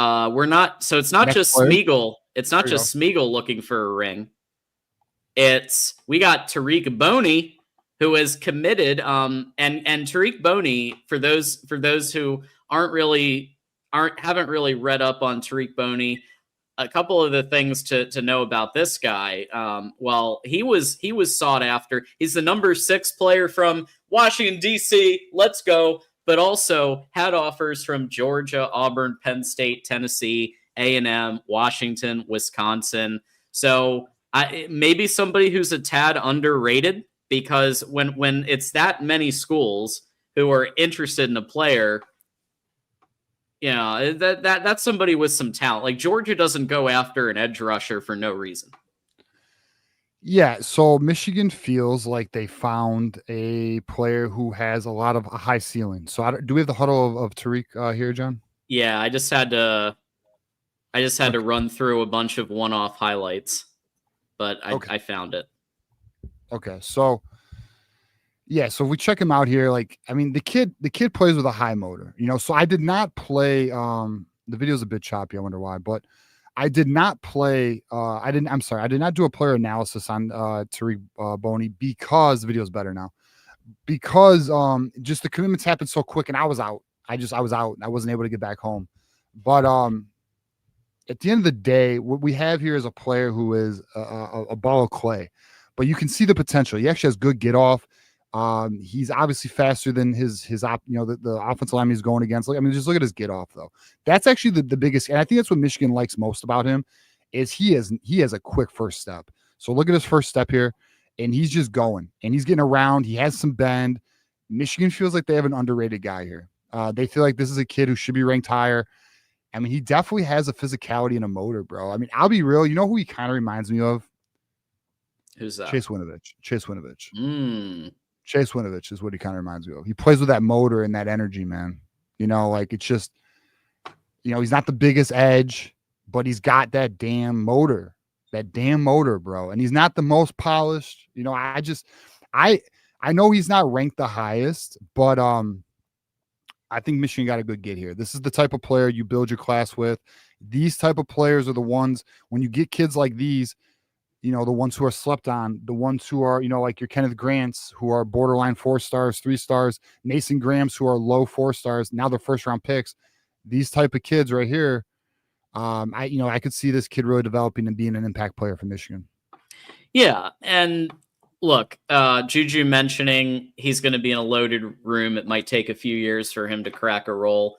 not just Smigiel. It's not just Smigiel looking for a ring. We got Tariq Boney, who is committed. And Tariq Boney, for those who haven't really read up on Tariq Boney, a couple of the things to know about this guy. He was sought after. He's the number 6 player from Washington, D.C. Let's go. But also had offers from Georgia, Auburn, Penn State, Tennessee, A&M, Washington, Wisconsin. So maybe somebody who's a tad underrated, because when it's that many schools who are interested in a player, that's somebody with some talent. Like Georgia doesn't go after an edge rusher for no reason. Yeah, so Michigan feels like they found a player who has a lot of a high ceiling. So do we have the huddle of Tariq here, John? Yeah, I just had to run through a bunch of one-off highlights, but I found it. Okay, so so if we check him out here, the kid plays with a high motor, So I did not play. The video's a bit choppy. I wonder why, but I did not play. I did not do a player analysis on Tarik Boney because the video is better now. Because just the commitments happened so quick and I was out. I was out. I wasn't able to get back home. But at the end of the day, what we have here is a player who is a ball of clay. But you can see the potential. He actually has good get off. He's obviously faster than the offensive line he's going against. Just look at his get off though. That's actually the biggest, and I think that's what Michigan likes most about him is he has a quick first step. So look at his first step here, and he's just going and he's getting around. He has some bend. Michigan feels like they have an underrated guy here. They feel like this is a kid who should be ranked higher. He definitely has a physicality and a motor, bro. I'll be real. You know who he kind of reminds me of? Who's that? Chase Winovich. Chase Winovich is what he kind of reminds me of. He plays with that motor and that energy, man. It's just, he's not the biggest edge, but he's got that damn motor, bro. And he's not the most polished. I know he's not ranked the highest, but I think Michigan got a good get here. This is the type of player you build your class with. These type of players are the ones, when you get kids like these, the ones who are slept on, the ones who are, like your Kenneth Grants, who are borderline 4 stars, 3 stars, Mason Grahams, who are low 4 stars. Now they're first round picks. These type of kids right here. I could see this kid really developing and being an impact player for Michigan. Yeah. And look, Juju mentioning he's going to be in a loaded room. It might take a few years for him to crack a role.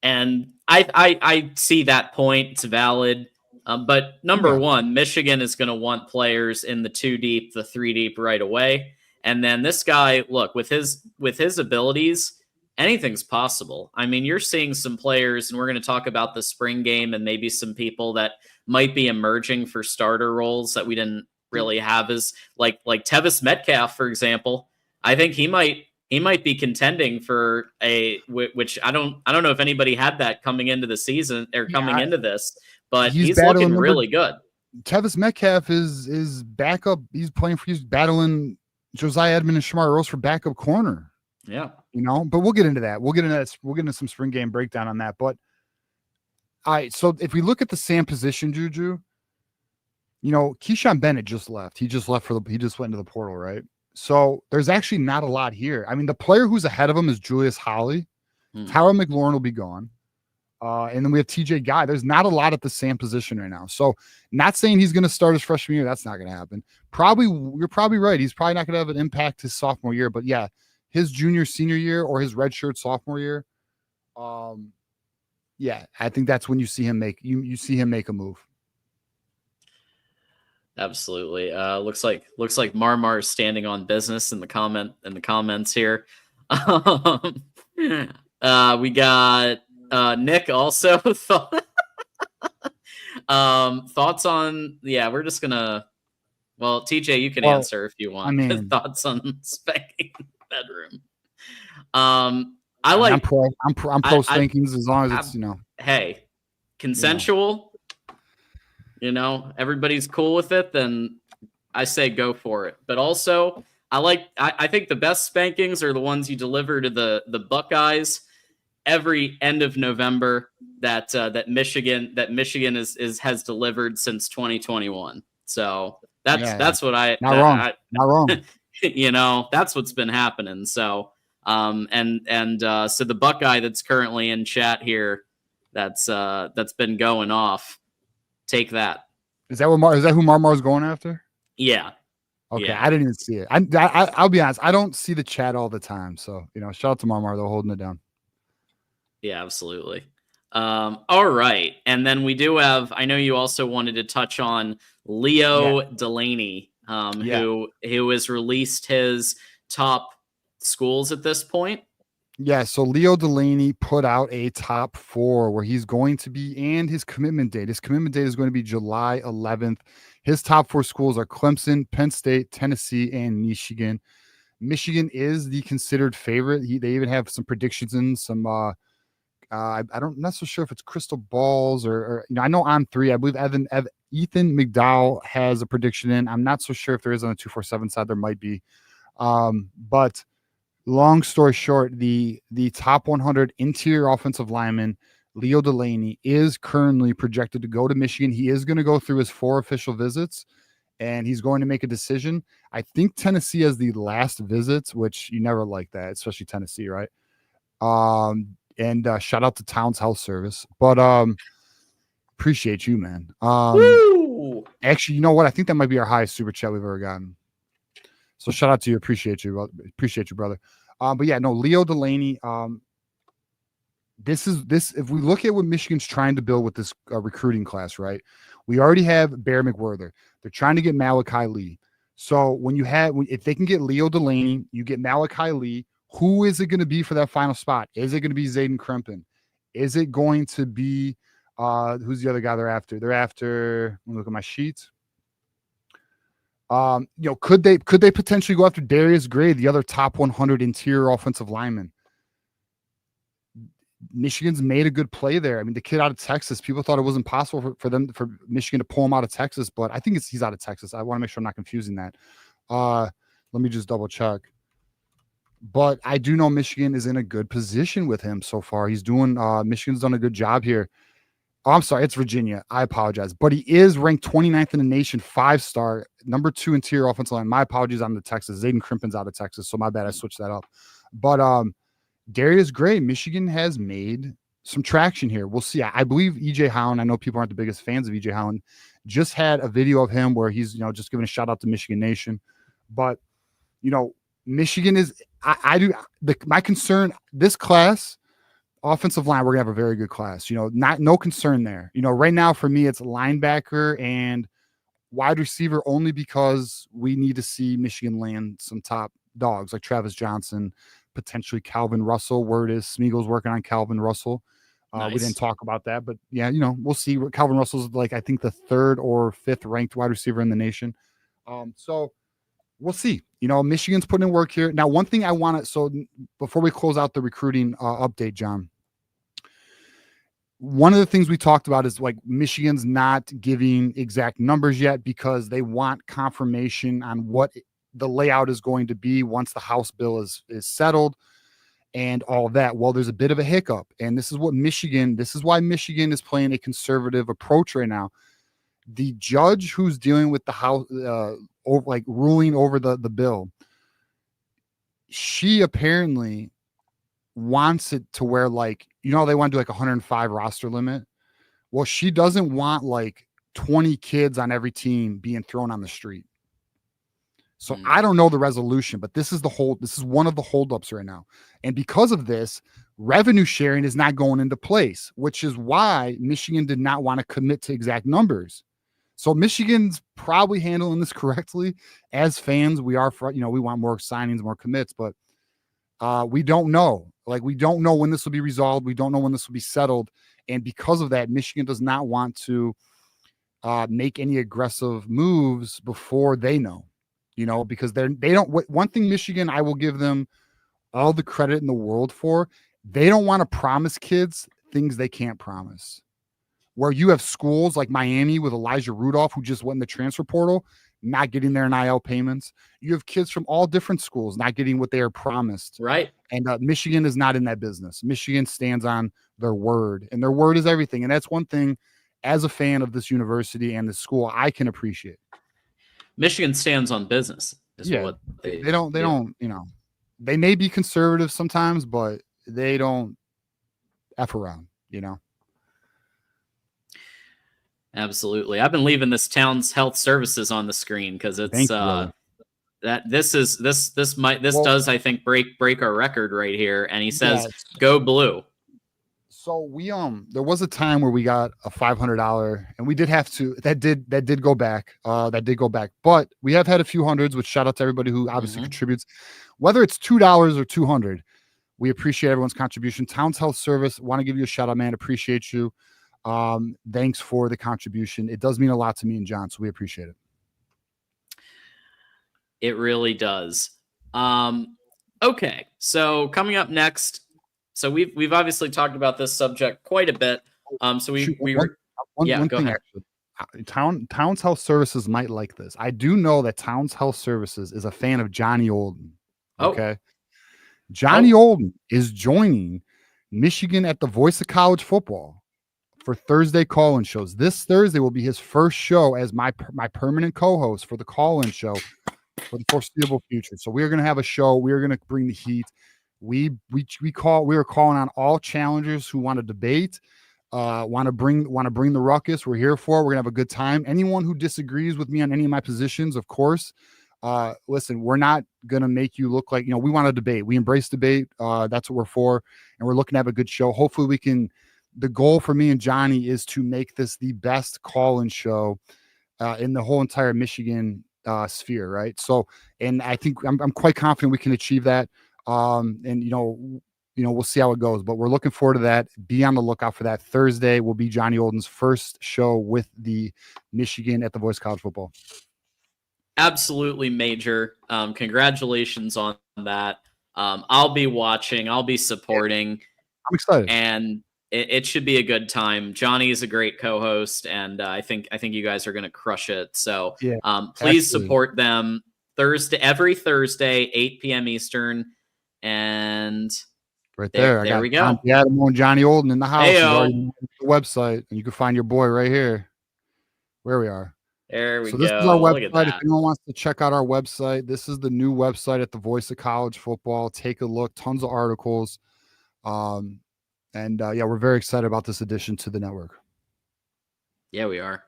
And I see that point. It's valid. But number one, Michigan is going to want players in the 2 deep, the 3 deep right away. And then this guy, look, with his abilities, anything's possible. You're seeing some players, and we're going to talk about the spring game and maybe some people that might be emerging for starter roles that we didn't really have, as like Tevis Metcalf, for example. I think he might be contending for which I don't know if anybody had that coming into the season or coming into this. But he's looking really good. Tevis Metcalf is backup. He's battling Josiah Edmond and Shamar Rose for backup corner. Yeah. But we'll get into that. We'll get into some spring game breakdown on that. But all right, so if we look at the same position, Juju, Keyshawn Bennett just left. He just went into the portal, right? So there's actually not a lot here. The player who's ahead of him is Julius Holly. Tyler McLaurin will be gone. And then we have TJ Guy. There's not a lot at the Sam position right now. So not saying he's going to start his freshman year. That's not going to happen. You're probably right. He's probably not going to have an impact his sophomore year. But yeah, his junior, senior year, or his redshirt sophomore year, yeah, I think that's when you see him make you see him make a move. Absolutely. Looks like Marmar is standing on business in the comments here. We got Nick also thoughts on, yeah, we're just gonna, well, TJ, you can answer if you want. I mean, thoughts on spanking bedroom. I'm pro spankings as long as it's, hey, consensual, everybody's cool with it, then I say go for it. But also, I think the best spankings are the ones you deliver to the Buckeyes every end of November that Michigan has delivered since 2021. So that's what not wrong. That's what's been happening. So so the Buckeye that's currently in chat here, that's been going off. Take that. Is that who Marmar's going after? Yeah. Okay, yeah. I didn't even see it. I'll be honest. I don't see the chat all the time. So shout out to Marmar. They're holding it down. Yeah, absolutely. All right, and then we do have. I know you also wanted to touch on Leo Delaney, who has released his top schools at this point. Yeah, so Leo Delaney put out a top 4 where he's going to be, and his commitment date. His commitment date is going to be July 11th. His top 4 schools are Clemson, Penn State, Tennessee, and Michigan. Michigan is the considered favorite. They even have some predictions in some. I'm not so sure if it's crystal balls or I know on 3. I believe Ethan McDowell has a prediction in. I'm not so sure if there is on the 247 side. There might be, but. Long story short, the top 100 interior offensive lineman, Leo Delaney, is currently projected to go to Michigan. He is going to go through his 4 official visits, and he's going to make a decision. I think Tennessee has the last visits, which you never like that, especially Tennessee, right? And shout out to Towns Health Service. But appreciate you, man. Actually, you know what? I think that might be our highest super chat we've ever gotten. So shout out to you. Appreciate you, brother. But yeah, no, Leo Delaney. This. If we look at what Michigan's trying to build with this recruiting class, right? We already have Bear McWhirter. They're trying to get Malachi Lee. So if they can get Leo Delaney, you get Malachi Lee. Who is it going to be for that final spot? Is it going to be Zayden Krempin? Is it going to be who's the other guy they're after? They're after. Let me look at my sheets. Could they potentially go after Darius Gray, the other top 100 interior offensive lineman? Michigan's made a good play there. I mean, the kid out of Texas, people thought it wasn't possible for Michigan to pull him out of Texas, but I think he's out of Texas. I want to make sure I'm not confusing that. Let me just double check. But I do know Michigan is in a good position with him so far. Michigan's done a good job here. Oh, I'm sorry. It's Virginia. I apologize. But he is ranked 29th in the nation, 5-star, number 2 interior offensive line. My apologies on the Texas. Zayden Krimpin's out of Texas, so my bad. I switched that up. But Darius Gray, Michigan has made some traction here. We'll see. I believe E.J. Howland, I know people aren't the biggest fans of E.J. Howland, just had a video of him where he's, just giving a shout out to Michigan Nation. But, Michigan is my concern, this class, offensive line, we're gonna have a very good class. No concern there. Right now for me, it's linebacker and wide receiver only because we need to see Michigan land some top dogs like Travis Johnson, potentially Calvin Russell. Word is Smiegel's working on Calvin Russell. Nice. We didn't talk about that, but yeah, we'll see. Calvin Russell's I think the 3rd or 5th ranked wide receiver in the nation. So we'll see. Michigan's putting in work here. Now, one thing I want to, so before we close out the recruiting update, John, one of the things we talked about is Michigan's not giving exact numbers yet because they want confirmation on what the layout is going to be once the House bill is settled and all of that. Well, there's a bit of a hiccup, and this is why Michigan is playing a conservative approach right now. The judge who's dealing with the House, ruling over the bill, she apparently wants it to where they want to do like 105 roster limit. Well, she doesn't want like 20 kids on every team being thrown on the street. So I don't know the resolution, but this is one of the holdups right now. And because of this, revenue sharing is not going into place, which is why Michigan did not want to commit to exact numbers. So Michigan's probably handling this correctly. As fans, we want more signings, more commits, but we don't know. Like, we don't know when this will be resolved. We don't know when this will be settled. And because of that, Michigan does not want to make any aggressive moves before they know, because they don't. One thing Michigan, I will give them all the credit in the world for, they don't want to promise kids things they can't promise. Where you have schools like Miami with Elijah Rudolph, who just went in the transfer portal, not getting their NIL payments. You have kids from all different schools not getting what they are promised. Right. And Michigan is not in that business. Michigan stands on their word, and their word is everything. And that's one thing, as a fan of this university and the school, I can appreciate. Michigan stands on business. What they don't, they may be conservative sometimes, but they don't F around, Absolutely. I've been leaving this town's health services on the screen because it's does, I think, break our record right here. And he says, go blue. So we there was a time where we got a $500, and we did have to that did go back. But we have had a few hundreds, which shout out to everybody who obviously contributes. Whether it's $2 or 200, we appreciate everyone's contribution. Towns Health Service, want to give you a shout out, man. Appreciate you. Thanks for the contribution. It does mean a lot to me and John, so we appreciate it. It really does. Okay, so coming up next, so we've obviously talked about this subject quite a bit. One thing actually. Towns Health Services might like this. I do know that Towns Health Services is a fan of Johnny Olden. Okay. Johnny Olden is joining Michigan at the Voice of College Football for Thursday call-in shows. This Thursday will be his first show as my permanent co-host for the call-in show for the foreseeable future. So we're going to have a show. We're going to bring the heat. We were calling on all challengers who want to debate, want to bring the ruckus. We're here for. We're going to have a good time. Anyone who disagrees with me on any of my positions, of course, listen, we're not going to make you look like, we want to debate. We embrace debate. That's what we're for. And we're looking to have a good show. Hopefully the goal for me and Johnny is to make this the best call-in show in the whole entire Michigan sphere, right? So, and I think I'm quite confident we can achieve that. And we'll see how it goes, but we're looking forward to that. Be on the lookout for that. Thursday will be Johnny Olden's first show with the Michigan at the Voice College Football. Absolutely major. Congratulations on that. I'll be watching. I'll be supporting. I'm excited. And it should be a good time. Johnny is a great co-host, and I think you guys are going to crush it. So please support them every Thursday, 8 p.m. Eastern. And right there we go. Adamo and Johnny Olden in the house. The website, and you can find your boy right here. Where we are. There we go. So this is our website. If anyone wants to check out our website, this is the new website at the Voice of College Football. Take a look. Tons of articles. We're very excited about this addition to the network. Yeah, we are.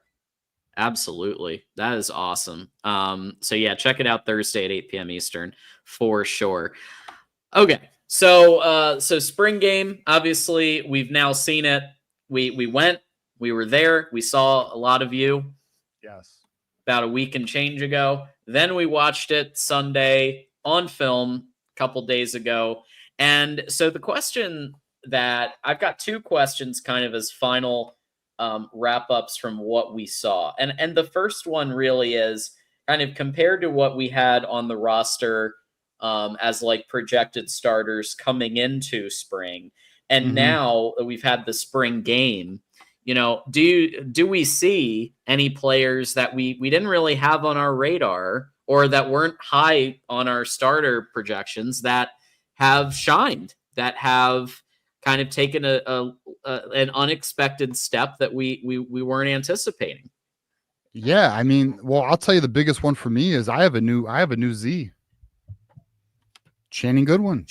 Absolutely. That is awesome. Check it out Thursday at 8 p.m. Eastern for sure. Okay. So spring game, obviously we've now seen it. We went, we were there. We saw a lot of you. Yes. About a week and change ago. Then we watched it Sunday on film a couple days ago. And so the question that I've got two questions kind of as final wrap-ups from what we saw. And the first one really is kind of compared to what we had on the roster as like projected starters coming into spring. And now that we've had the spring game, do we see any players that we didn't really have on our radar or that weren't high on our starter projections that have shined, that have kind of taken an unexpected step that we weren't anticipating? Yeah, I mean, well, I'll tell you the biggest one for me is I have a new Z. Channing Goodwin,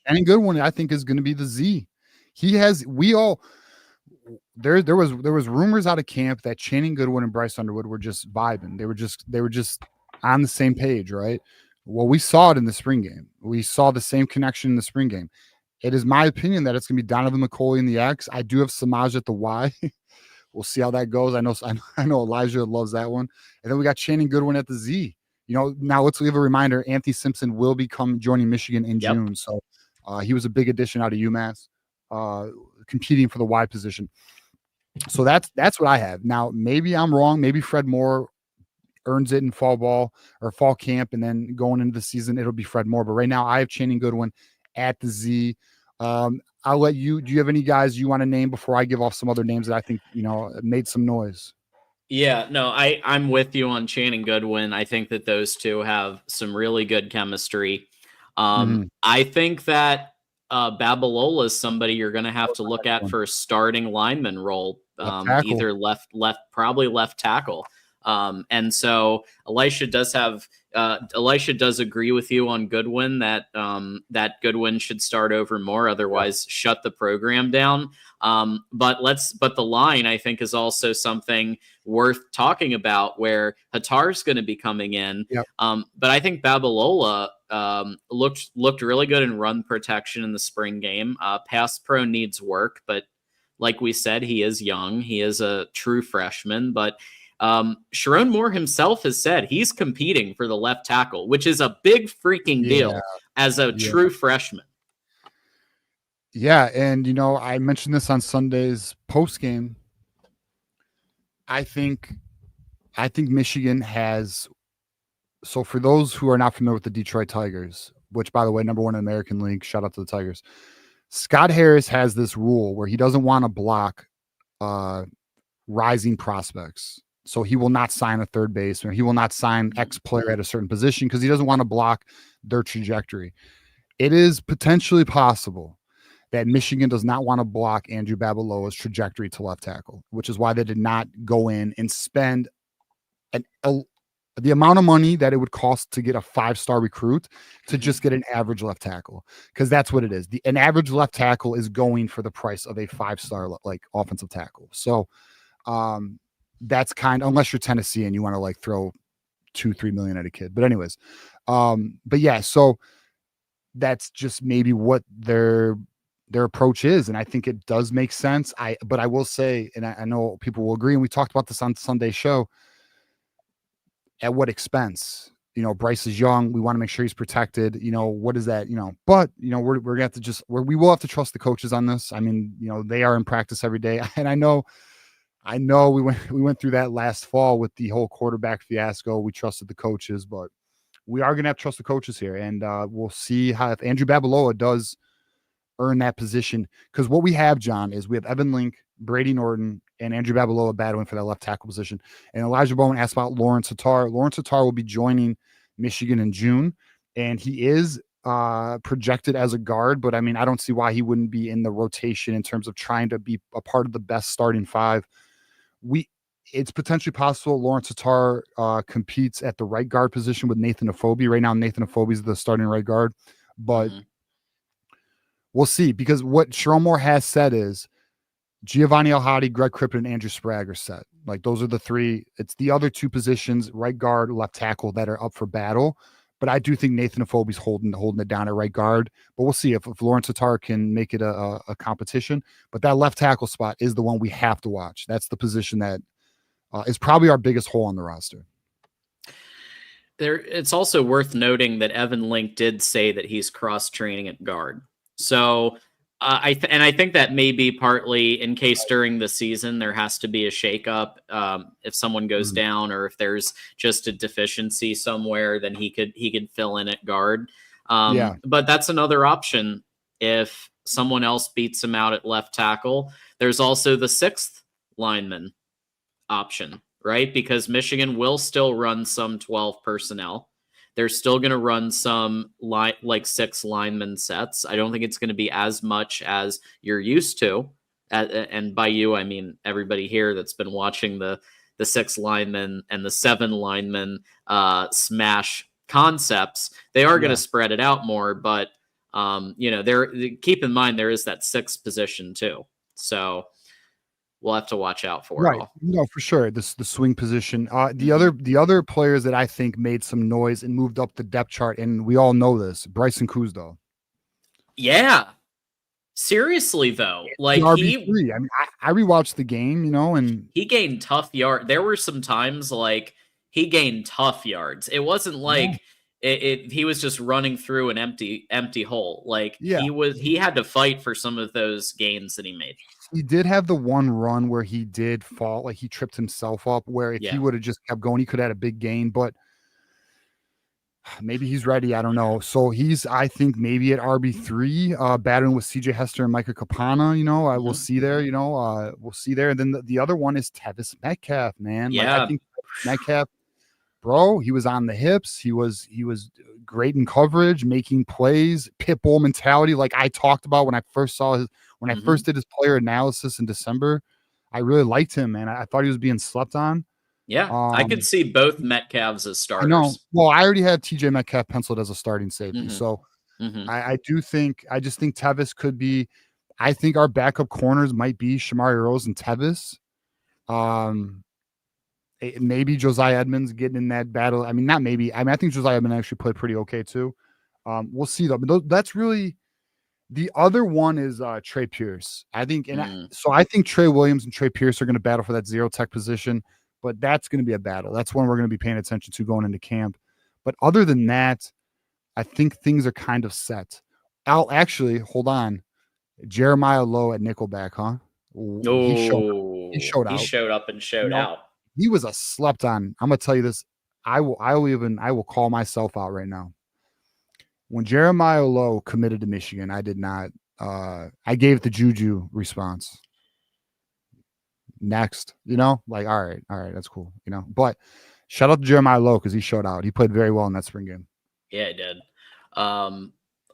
I think, is going to be the Z. There was rumors out of camp that Channing Goodwin and Bryce Underwood were just vibing. They were just on the same page, right? Well, we saw it in the spring game. We saw the same connection in the spring game. It is my opinion that it's going to be Donovan McCulley in the X. I do have Samaj at the Y. We'll see how that goes. I know Elijah loves that one. And then we got Channing Goodwin at the Z. Now let's leave a reminder. Anthony Simpson will be joining Michigan in June. So he was a big addition out of UMass, competing for the Y position. So that's what I have. Now, maybe I'm wrong. Maybe Fred Moore earns it in fall ball or fall camp, and then going into the season, it'll be Fred Moore. But right now, I have Channing Goodwin at the Z. I'll let you. Do you have any guys you want to name before I give off some other names that I think made some noise? Yeah, no, I'm with you on Channing Goodwin. I think that those two have some really good chemistry. I think that Babalola is somebody you're going to have to look at for a starting lineman role, either probably left tackle. And so Elisha does agree with you on Goodwin that Goodwin should start over more, otherwise shut the program down. But the line, I think, is also something worth talking about, where Hatar's going to be coming in. Yep. But I think Babalola looked really good in run protection in the spring game. Pass pro needs work, but like we said, he is young. He is a true freshman, but Sharon Moore himself has said he's competing for the left tackle, which is a big freaking deal as a true freshman. Yeah, and I mentioned this on Sunday's post game. I think Michigan has. So for those who are not familiar with the Detroit Tigers, which, by the way, number 1 in the American League, shout out to the Tigers. Scott Harris has this rule where he doesn't want to block rising prospects. So he will not sign a third baseman. He will not sign X player at a certain position because he doesn't want to block their trajectory. It is potentially possible that Michigan does not want to block Andrew Babalola's trajectory to left tackle, which is why they did not go in and spend the amount of money that it would cost to get a 5-star recruit to just get an average left tackle, because that's what it is. An average left tackle is going for the price of a 5-star offensive tackle. So that's unless you're Tennessee and you want to throw $2-3 million at a kid. But anyways, but yeah, so that's just maybe what their approach is, and I think it does make sense. But I will say, and I know people will agree, and we talked about this on Sunday's show. At what expense? Bryce is young. We want to make sure he's protected. What is that? But we're gonna have to we will have to trust the coaches on this. I mean, they are in practice every day, and I know we went through that last fall with the whole quarterback fiasco. We trusted the coaches, but we are gonna have to trust the coaches here, and we'll see how if Andrew Babalola does earn that position. Because what we have, John, is we have Evan Link, Brady Norton, and Andrew Babalola battling for that left tackle position. And Elijah Bowman asked about Lawrence Hatar. Lawrence Hatar will be joining Michigan in June, and he is projected as a guard, but I mean, I don't see why he wouldn't be in the rotation in terms of trying to be a part of the best starting 5. It's potentially possible Lawrence Hatar competes at the right guard position with Nathan Afobe. Right now, Nathan Afobe is the starting right guard, but we'll see, because what Sharon Moore has said is Giovanni El-Hadi, Greg Crippen, and Andrew Sprague are set. Those are the 3. It's the other 2 positions, right guard, left tackle, that are up for battle. But I do think Nathan Afobe's holding it down at right guard. But we'll see if Lawrence Hatar can make it a competition. But that left tackle spot is the one we have to watch. That's the position that is probably our biggest hole on the roster. It's also worth noting that Evan Link did say that he's cross-training at guard. So I think that may be partly in case during the season there has to be a shakeup. If someone goes down, or if there's just a deficiency somewhere, then he could fill in at guard. But that's another option if someone else beats him out at left tackle. There's also the 6th lineman option, right? Because Michigan will still run some 12 personnel. They're still going to run some 6 lineman sets. I don't think it's going to be as much as you're used to. And by you, I mean everybody here that's been watching the 6 linemen and the 7 linemen smash concepts. They are going to spread it out more, but Keep in mind there is that 6th position too. So we'll have to watch out for it all. No, for sure. The swing position. The other players that I think made some noise and moved up the depth chart, and we all know this, Bryson Kuzdo. Yeah. Seriously though, like RB3. I mean, I rewatched the game, and he gained tough yard. There were some times like he gained tough yards. It wasn't like he was just running through an empty hole. Like he had to fight for some of those gains that he made. He did have the one run where he did fall, like he tripped himself up, where if he would have just kept going, he could have had a big gain, but maybe he's ready. I don't know. So he's, I think, maybe at RB3, battling with CJ Hester and Micah Capana. I will see there. We'll see there. And then the other one is Tevis Metcalf, man. Yeah. I think Metcalf, bro, he was on the hips. He was great in coverage, making plays, pit bull mentality, like I talked about when I first saw when I first did his player analysis in December. I really liked him, man. I thought he was being slept on. Yeah, I could see both Metcalves as starters. I know. Well, I already had TJ Metcalf penciled as a starting safety. So I just think Tevis could be. I think our backup corners might be Shamari Rose and Tevis. Maybe Josiah Edmonds getting in that battle. I mean, not maybe. I think Josiah Edmonds actually played pretty okay too. We'll see though. But that's really the other one is Trey Pierce. I think, so I think Trey Williams and Trey Pierce are going to battle for that 0 tech position. But that's going to be a battle. That's one we're going to be paying attention to going into camp. But other than that, I think things are kind of set. Actually, hold on. Jeremiah Lowe at Nickelback, huh? He showed out. He showed up and showed out. He was a slept on. I'm gonna tell you this. I will call myself out right now. When Jeremiah Lowe committed to Michigan, I did not. I gave the Juju response. Next, all right, that's cool, But shout out to Jeremiah Lowe because he showed out. He played very well in that spring game. Yeah, he did.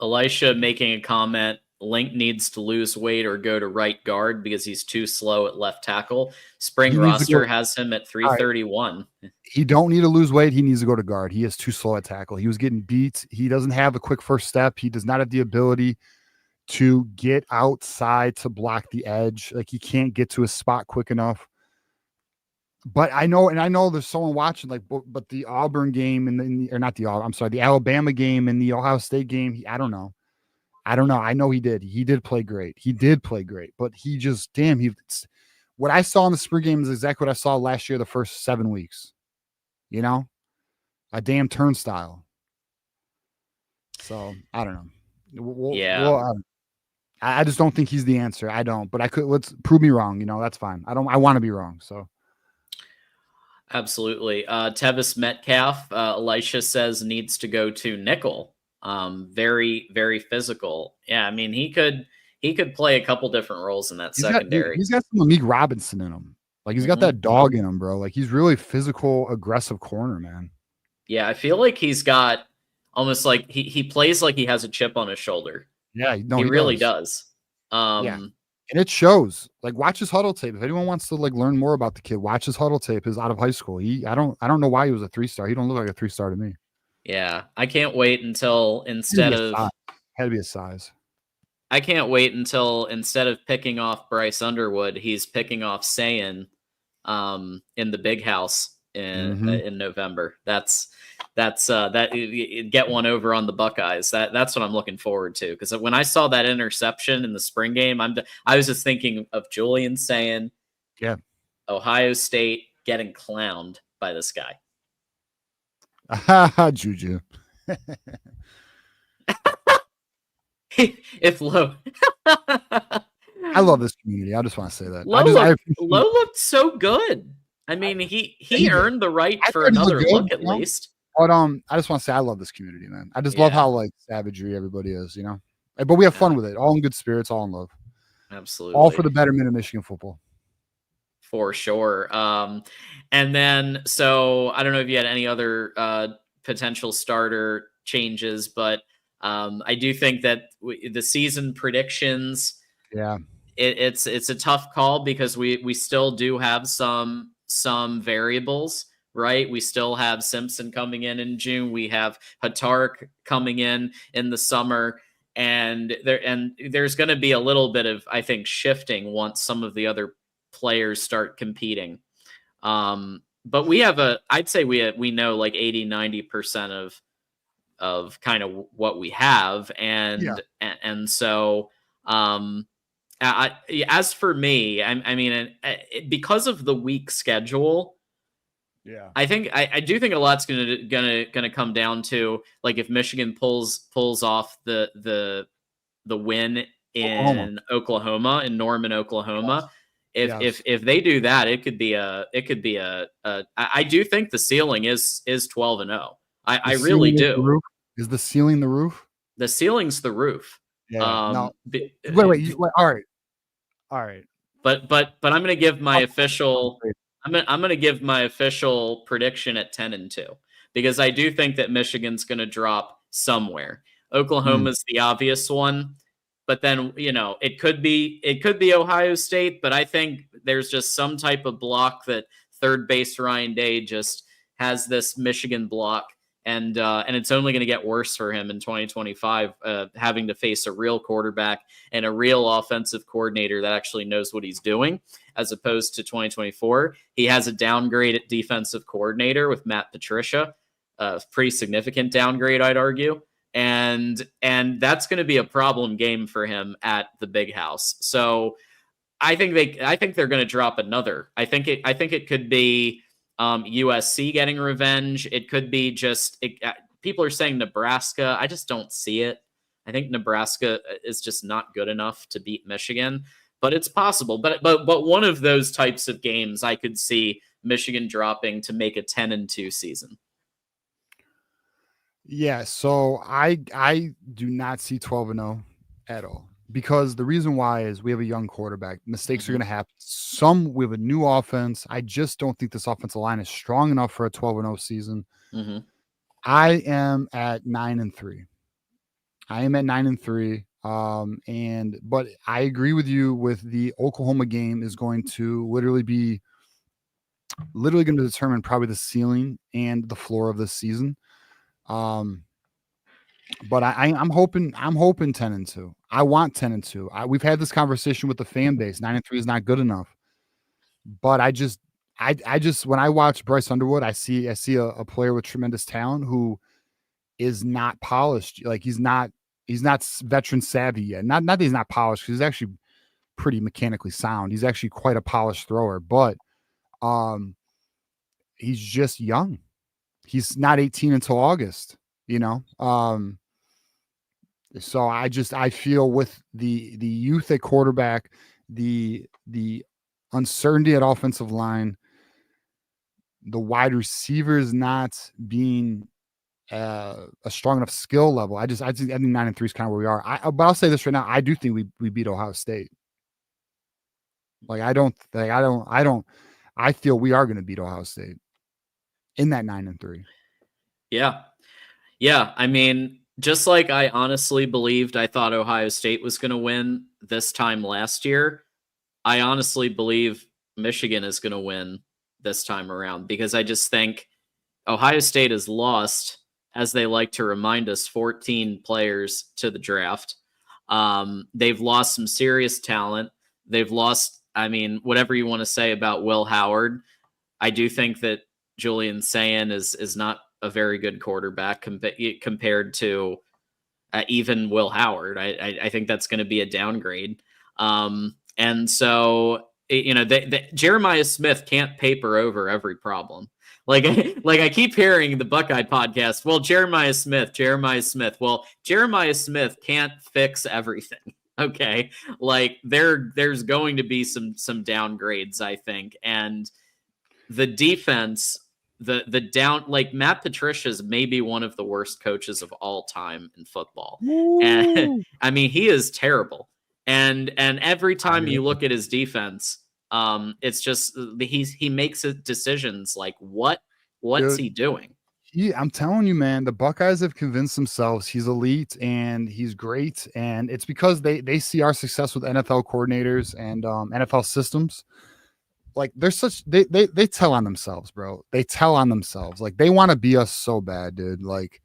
Elisha making a comment. Link needs to lose weight or go to right guard because he's too slow at left tackle. Spring roster has him at 331. He don't need to lose weight. He needs to go to guard. He is too slow at tackle. He was getting beat. He doesn't have a quick first step. He does not have the ability to get outside to block the edge. Like he can't get to a spot quick enough. But I know there's someone watching, but the Auburn game the Alabama game and the Ohio State game, I don't know. I know he did play great. But he just, what I saw in the spring game is exactly what I saw last year, the first 7 weeks, a damn turnstile. So I don't know. I just don't think he's the answer. I don't, but let's prove me wrong. That's fine. I want to be wrong. So. Absolutely. Tevis Metcalf, Elisha says needs to go to nickel. Very, very physical. Yeah. I mean, he could play a couple different roles in that secondary. He's got some Amik Robinson in him. Like he's got that dog in him, bro. Like he's really physical, aggressive corner, man. Yeah. I feel like he's got almost like he plays like he has a chip on his shoulder. Yeah, he really does. And it shows. Like, watch his huddle tape. If anyone wants to learn more about the kid, watch his huddle tape. Is out of high school. I don't know why he was a 3-star. He don't look like a 3-star to me. Yeah, I can't wait until had to be a size. I can't wait until instead of picking off Bryce Underwood, he's picking off Sayin in the big house in November. That's get one over on the Buckeyes. That's what I'm looking forward to, because when I saw that interception in the spring game, I was just thinking of Julian saying, Ohio State getting clowned by this guy. Juju. If Lowe, I love this community. I just want to say that Lowe looked so good. I mean, he earned the right for another look at least. But I just want to say I love this community, man. I just love how savagery everybody is, But we have fun with it. All in good spirits, all in love. Absolutely. All for the betterment of Michigan football. For sure. And then, so I don't know if you had any other potential starter changes, but I do think that the season predictions, it's a tough call because we still do have some variables, right? We still have Simpson coming in June. We have Tarik coming in the summer. and there's going to be a little bit of, I think, shifting once some of the other players start competing. But I'd say we know like 80-90% of kind of what we have, and so as for me, I mean, because of the weak schedule, I think I do think a lot's gonna come down to, like, if Michigan pulls off the win in Oklahoma, in Norman, Oklahoma. If they do that, it could be I do think the ceiling is 12-0. I really do. Is the ceiling the roof? The ceiling's the roof. No. Wait. All right. But I'm gonna give my official. I'm gonna give my official prediction at 10-2, because I do think that Michigan's gonna drop somewhere. Oklahoma's the obvious one, but then, it could be Ohio State, but I think there's just some type of block that third base Ryan Day just has this Michigan block, and it's only going to get worse for him in 2025, having to face a real quarterback and a real offensive coordinator that actually knows what he's doing, as opposed to 2024. He has a downgrade at defensive coordinator with Matt Patricia, a pretty significant downgrade, I'd argue. And that's going to be a problem game for him at the Big House. So I think they're going to drop another. I think it could be USC getting revenge. It could be people are saying Nebraska. I just don't see it. I think Nebraska is just not good enough to beat Michigan, but it's possible. But one of those types of games, I could see Michigan dropping to make a 10-2 season. Yeah, so I do not see 12-0 at all, because the reason why is we have a young quarterback. Mistakes are going to happen. We have a new offense. I just don't think this offensive line is strong enough for a 12-0 season. I am at 9-3. I am at 9-3. But I agree with you with the Oklahoma game is going to literally going to determine probably the ceiling and the floor of this season. But I'm hoping 10-2. I want 10-2. We've had this conversation with the fan base. 9-3 is not good enough. But I just when I watch Bryce Underwood, I see a player with tremendous talent who is not polished. Like, he's not veteran savvy yet. Not that he's not polished, because he's actually pretty mechanically sound. He's actually quite a polished thrower, but he's just young. He's not 18 until August, So I feel with the youth at quarterback, the uncertainty at offensive line, the wide receivers not being a strong enough skill level. I think 9-3 is kind of where we are. But I'll say this right now: I do think we beat Ohio State. I feel we are going to beat Ohio State in that 9-3. Yeah. I mean, just like I honestly believed I thought Ohio State was going to win this time last year, I honestly believe Michigan is going to win this time around, because I just think Ohio State has lost, as they like to remind us, 14 players to the draft. They've lost some serious talent. They've lost, whatever you want to say about Will Howard. I do think that Julian Sayin is not a very good quarterback compared to even Will Howard. I think that's going to be a downgrade. And so, Jeremiah Smith can't paper over every problem. Like I keep hearing the Buckeye podcast. Well, Jeremiah Smith. Well, Jeremiah Smith can't fix everything. Okay. Like, there's going to be some downgrades, I think. And the defense, Matt Patricia is maybe one of the worst coaches of all time in football. And he is terrible. And every time you look at his defense, it's just he makes decisions like, what's he doing? I'm telling you, man, the Buckeyes have convinced themselves he's elite and he's great, and it's because they see our success with NFL coordinators and NFL systems. Like, they tell on themselves, bro. They tell on themselves. Like, they want to be us so bad, dude. Like,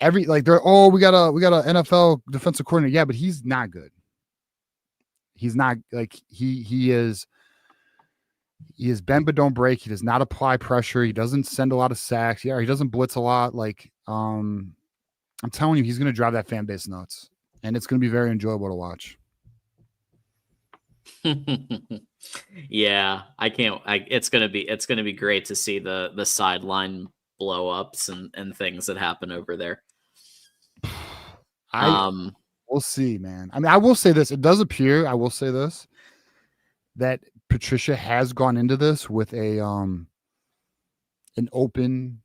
we got a NFL defensive coordinator. Yeah, but he's not good. He's not like he is bend but don't break. He does not apply pressure. He doesn't send a lot of sacks. Yeah, he doesn't blitz a lot. Like I'm telling you, he's gonna drive that fan base nuts. And it's gonna be very enjoyable to watch. Yeah, I can't. It's gonna be great to see the sideline blow ups and things that happen over there. We'll see, man. I mean, I will say this: it does appear, I will say this, that Patricia has gone into this with an open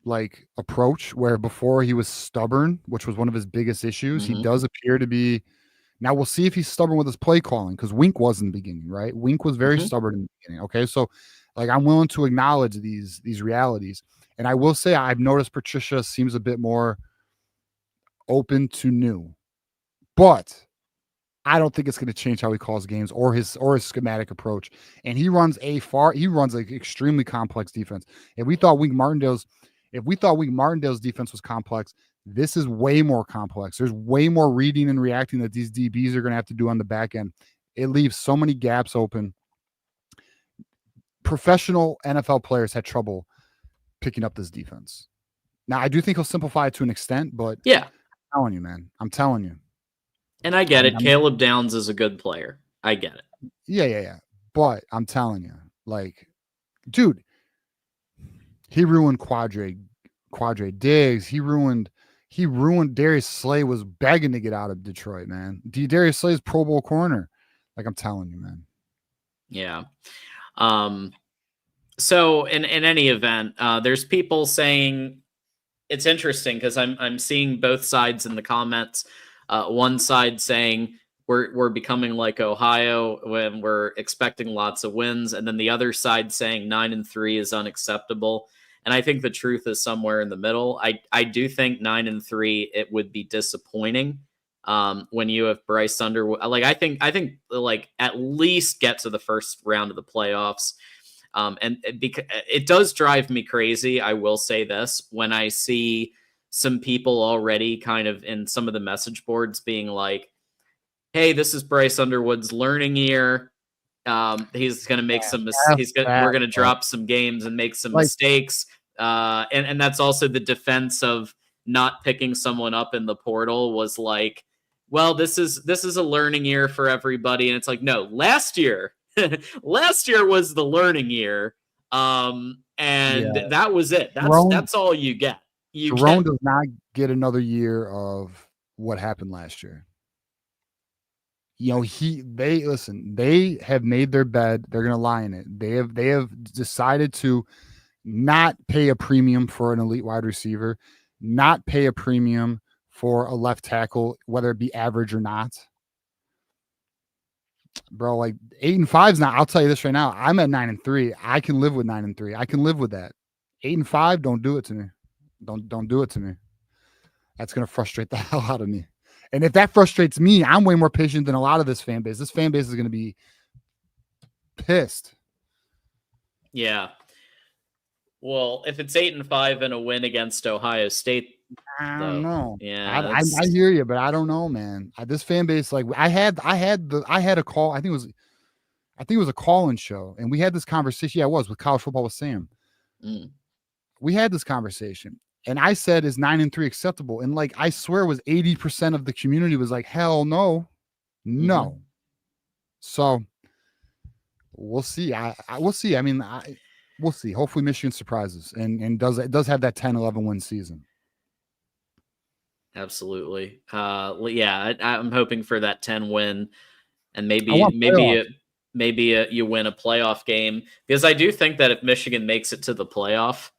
like approach, where before he was stubborn, which was one of his biggest issues. He does appear to be. Now we'll see if he's stubborn with his play calling, because Wink was in the beginning, right? Wink was very stubborn in the beginning. Okay, so like I'm willing to acknowledge these realities, and I will say I've noticed Patricia seems a bit more open to new, but I don't think it's going to change how he calls games or his schematic approach. And he runs like extremely complex defense. If we thought Wink Martindale's defense was complex, this is way more complex. There's way more reading and reacting that these DBs are going to have to do on the back end. It leaves so many gaps open. Professional NFL players had trouble picking up this defense. Now, I do think he'll simplify it to an extent, but yeah, I'm telling you, man. I'm telling you. And I get it. Caleb Downs is a good player. I get it. Yeah. But I'm telling you, like, dude, he ruined Quadre Diggs. He ruined Darius Slay was begging to get out of Detroit, man. Darius Slay's Pro Bowl corner. Like, I'm telling you, man. Yeah. So in any event, there's people saying it's interesting because I'm seeing both sides in the comments. One side saying we're becoming like Ohio when we're expecting lots of wins, and then the other side saying 9-3 is unacceptable. And I think the truth is somewhere in the middle. I do think 9-3 it would be disappointing when you have Bryce Underwood. Like I think like at least get to the first round of the playoffs. And because it does drive me crazy, I will say this, when I see some people already kind of in some of the message boards being like, hey, this is Bryce Underwood's learning year. He's going to make we're going to drop some games and make some mistakes. And that's also the defense of not picking someone up in the portal was like, well, this is a learning year for everybody. And it's like, no, last year was the learning year. That was it. That's all you get. Jerome does not get another year of what happened last year. You know, they have made their bed. They're going to lie in it. They have decided to not pay a premium for an elite wide receiver, not pay a premium for a left tackle, whether it be average or not. Bro, like 8-5 is not. I'll tell you this right now. I'm at 9-3. I can live with 9-3. I can live with that. 8-5, don't do it to me. Don't do it to me. That's going to frustrate the hell out of me. And if that frustrates me, I'm way more patient than a lot of this fan base. This fan base is going to be pissed. Yeah. Well, if it's 8-5 and a win against Ohio State, I don't know. Yeah, I hear you, but I don't know, man. This fan base, like I had a call. I think it was a call-in show, and we had this conversation. Yeah, it was with College Football with Sam. We had this conversation, and I said, "Is 9-3 acceptable?" And like I swear, it was 80% of the community was like, "Hell no, no." So we'll see. We'll see. I mean, we'll see. Hopefully, Michigan surprises and does have that 10-11 win season. Absolutely. Yeah, I'm hoping for that 10 win, and maybe you win a playoff game, because I do think that if Michigan makes it to the playoff,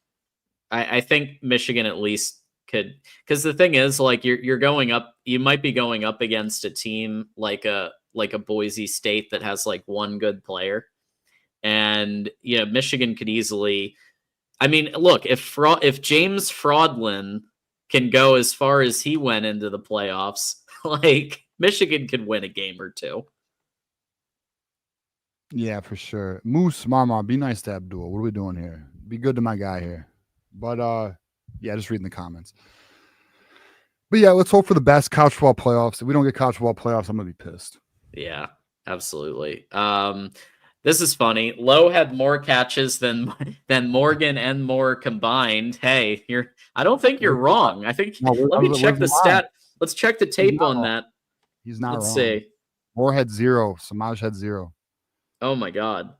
I think Michigan at least could, because the thing is, like you're going up, you might be going up against a team like a Boise State that has like one good player, and you know Michigan could easily. I mean, look, if James Fraudlin can go as far as he went into the playoffs, like Michigan could win a game or two. Yeah, for sure. Moose Mama, be nice to Abdul. What are we doing here? Be good to my guy here. But yeah, just reading the comments. But yeah, let's hope for the best. College football playoffs. If we don't get college football playoffs, I'm gonna be pissed. Yeah, absolutely. This is funny. Lowe had more catches than Morgan and Moore combined. Hey, I don't think you're wrong. I think let me check the stat. Let's check the tape on that. He's not Let's wrong. see. Moore had 0. Samaj had 0. Oh my God.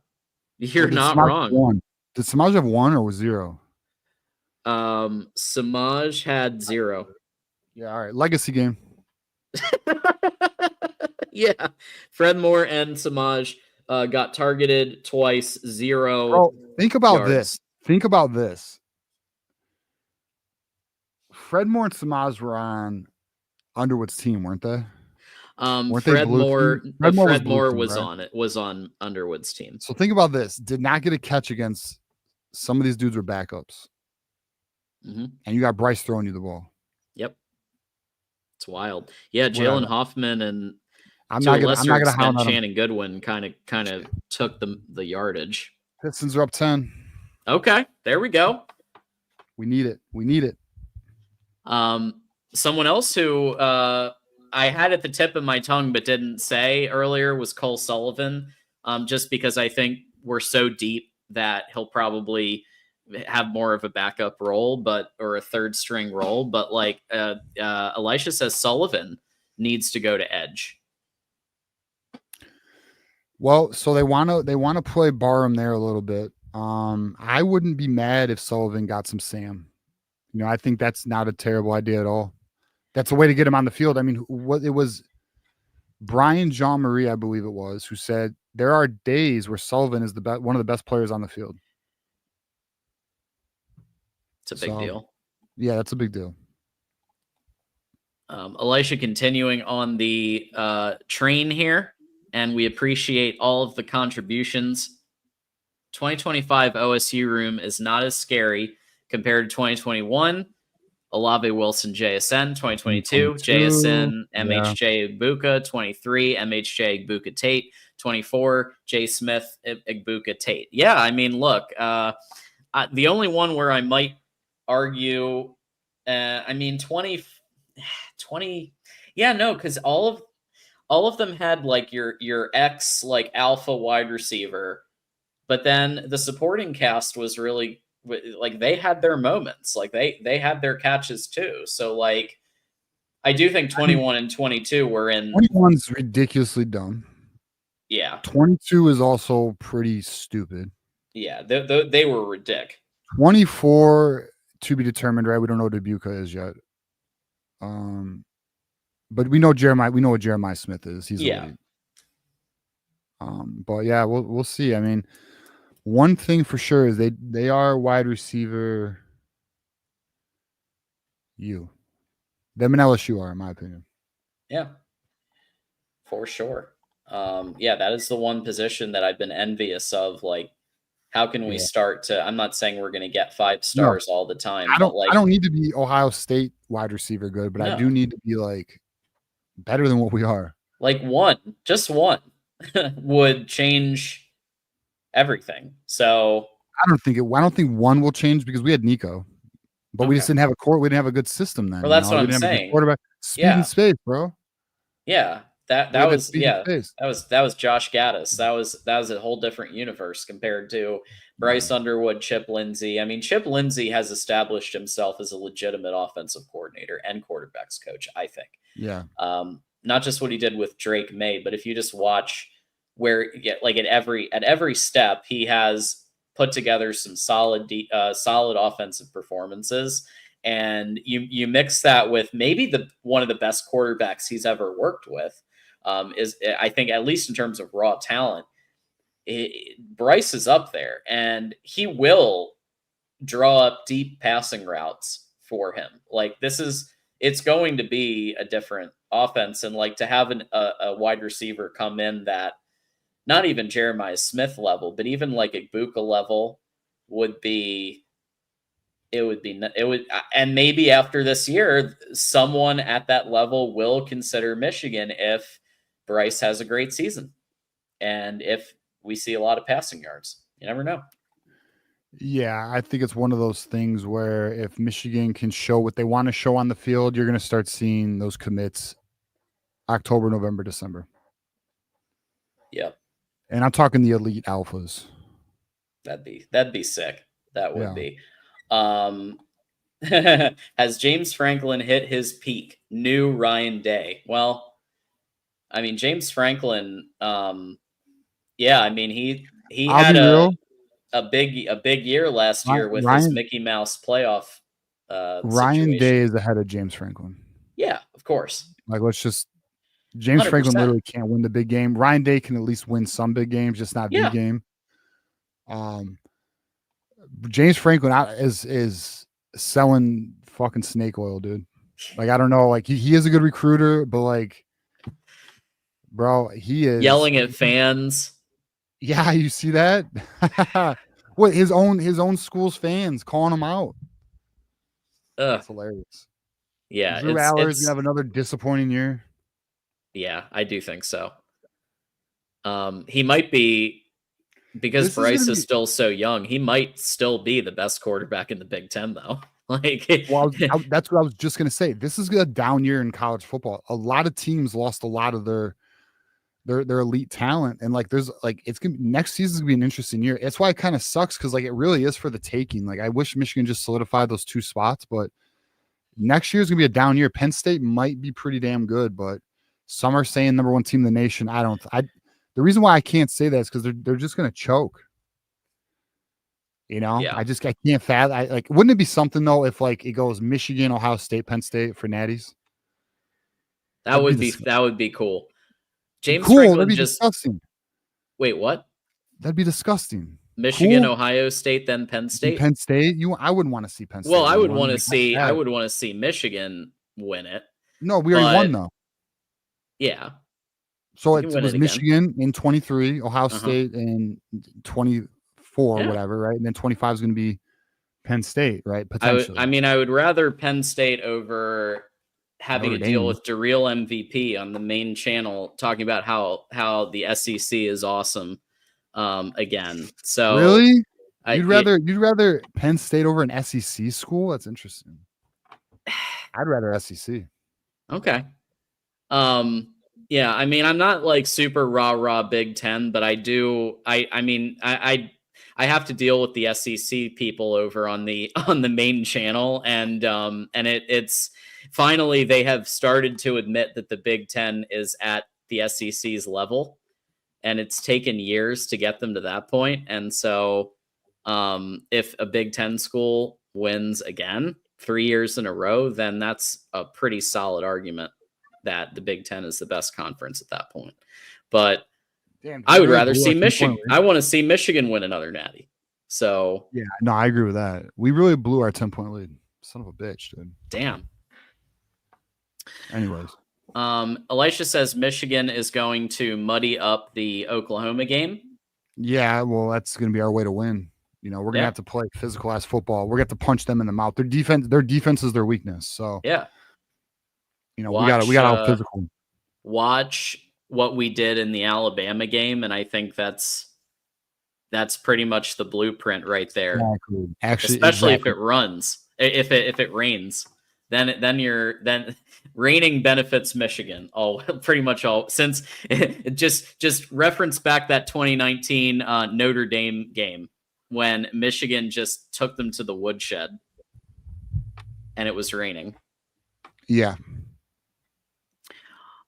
You're Did not Samaj wrong. have 1? Did Samaj have 1 or was 0? Samaj had 0. Yeah, all right. Legacy game. Yeah. Fred Moore and Samaj got targeted twice, 0. Bro, think about yards. this. Think about this. Fred Moore and Samaj were on Underwood's team, weren't they? Fred Moore was on it. Was on Underwood's team. So think about this. Did not get a catch against some of these dudes were backups. Mm-hmm. And you got Bryce throwing you the ball. Yep. It's wild. Yeah, Jalen Hoffman and I'm not gonna hound on Shannon Goodwin kind of took the yardage. Pistons are up 10. Okay, there we go. We need it. Someone else who I had at the tip of my tongue but didn't say earlier was Cole Sullivan. Just because I think we're so deep that he'll probably have more of a backup role, or a third string role. But like Elisha says, Sullivan needs to go to edge. Well, so they want to play Barham there a little bit. I wouldn't be mad if Sullivan got some Sam. I think that's not a terrible idea at all. That's a way to get him on the field. I mean, it was Brian Jean-Marie, I believe it was, who said there are days where Sullivan is one of the best players on the field. It's a big deal. Yeah, that's a big deal. Elisha continuing on the train here, and we appreciate all of the contributions. 2025 OSU room is not as scary compared to 2021. Olave Wilson JSN, 2022, JSN MHJ Igbuka, 23, MHJ Igbuka Tate, 24, J Smith Igbuka Tate. Yeah, I mean, look, the only one where I might argue, 20, yeah, no, because all of them had like your ex like alpha wide receiver, but then the supporting cast was really like they had their moments, like they had their catches too. So like, I do think 21 and 22 were in. 21's ridiculously dumb. Yeah. 22 is also pretty stupid. Yeah, they were ridiculous. 24 to be determined, right? We don't know what Igbuka is yet. But we know Jeremiah. We know what Jeremiah Smith is. He's elite. But yeah, we'll see. I mean, one thing for sure is they are wide receiver. Them and LSU are, in my opinion. Yeah, for sure. Yeah, that is the one position that I've been envious of. Like, how can we start to? I'm not saying we're going to get 5 stars all the time. I don't need to be Ohio State wide receiver good, but I do need to be like better than what we are. Like just one would change everything. So I don't think one will change because we had Nico, but we just didn't have a core. We didn't have a good system then. Well, that's what I'm saying. Quarterback speed and space, bro. Yeah, that was Josh Gaddis. That was a whole different universe compared to Bryce Underwood, Chip Lindsey. I mean, Chip Lindsey has established himself as a legitimate offensive coordinator and quarterbacks coach, I think. Yeah. Not just what he did with Drake May, but if you just watch where like at every step, he has put together some solid offensive performances. And you mix that with maybe one of the best quarterbacks he's ever worked with, is I think, at least in terms of raw talent, Bryce is up there, and he will draw up deep passing routes for him. Like it's going to be a different offense, and like to have a wide receiver come in that not even Jeremiah Smith level, but even like Igbuka level would be. It would, and maybe after this year, someone at that level will consider Michigan if Bryce has a great season, and if we see a lot of passing yards. You never know. Yeah, I think it's one of those things where if Michigan can show what they want to show on the field, you're going to start seeing those commits October, November, December. Yep. And I'm talking the elite alphas. That'd be sick. That would Yeah. be. Has James Franklin hit his peak? New Ryan Day. Well, I mean, James Franklin, yeah, I mean he I'll had be real. a big year last year with his Ryan Mickey Mouse playoff Ryan Day situation. is ahead of James Franklin. Yeah, of course. Like, let's just James Franklin 100%. literally can't win the big game. Ryan Day can at least win some big games, just not Yeah. the game. James Franklin is selling fucking snake oil, dude. Like, I don't know. Like, he is a good recruiter, but like, bro, he is Yelling at fans. Yeah, you see that? What, his own school's fans calling him out. That's hilarious. Yeah, Drew Aller is gonna have another disappointing year. Yeah, I do think so. He might be, because Bryce is still so young, he might still be the best quarterback in the Big Ten, though. Like, well, that's what I was just gonna say. This is a down year in college football. A lot of teams lost a lot of their elite talent, and like there's like it's gonna next season's gonna be an interesting year. It's why it kind of sucks because like it really is for the taking. Like I wish Michigan just solidified those 2 spots, but next year is gonna be a down year. Penn State might be pretty damn good, but some are saying number 1 team in the nation. The reason why I can't say that is because they're just gonna choke. You know, yeah. I can't fathom. Like, wouldn't it be something though if like it goes Michigan, Ohio State, Penn State for natties? That would be cool. James cool. Franklin That'd be just disgusting. Wait, what? That'd be disgusting. Michigan, Cool. Ohio State, then Penn State. Penn State. I wouldn't want to see Penn State. Well, I would want to see Michigan win it. No, we already won though. Yeah. So it was Michigan in 23, Ohio State in 24, Yeah. whatever, right? And then 25 is going to be Penn State, right? Potentially. I would rather Penn State over having to deal with Darrell MVP on the main channel talking about how the SEC is awesome again. So really, you'd rather Penn State over an SEC school? That's interesting. I'd rather SEC. Okay. Yeah, I mean, I'm not like super rah Big Ten, but I do. I have to deal with the SEC people over on the main channel, and it's finally they have started to admit that the Big Ten is at the SEC's level, and it's taken years to get them to that point. And so, if a Big Ten school wins again 3 years in a row, then that's a pretty solid argument that the Big Ten is the best conference at that point. But I would rather see Michigan. I want to see Michigan win another natty. So yeah, no, I agree with that. We really blew our 10-point lead. Son of a bitch, dude. Damn. Anyways. Elisha says Michigan is going to muddy up the Oklahoma game. Yeah, well, that's going to be our way to win. You know, we're going to have to play physical ass football. We're going to have to punch them in the mouth. Their defense is their weakness. So yeah. You know, we got out physical. Watch what we did in the Alabama game, and I think that's pretty much the blueprint right there. Exactly. Actually, especially if it runs, if it rains, then raining benefits Michigan. Pretty much all, since it just reference back that 2019 Notre Dame game when Michigan just took them to the woodshed, and it was raining. Yeah.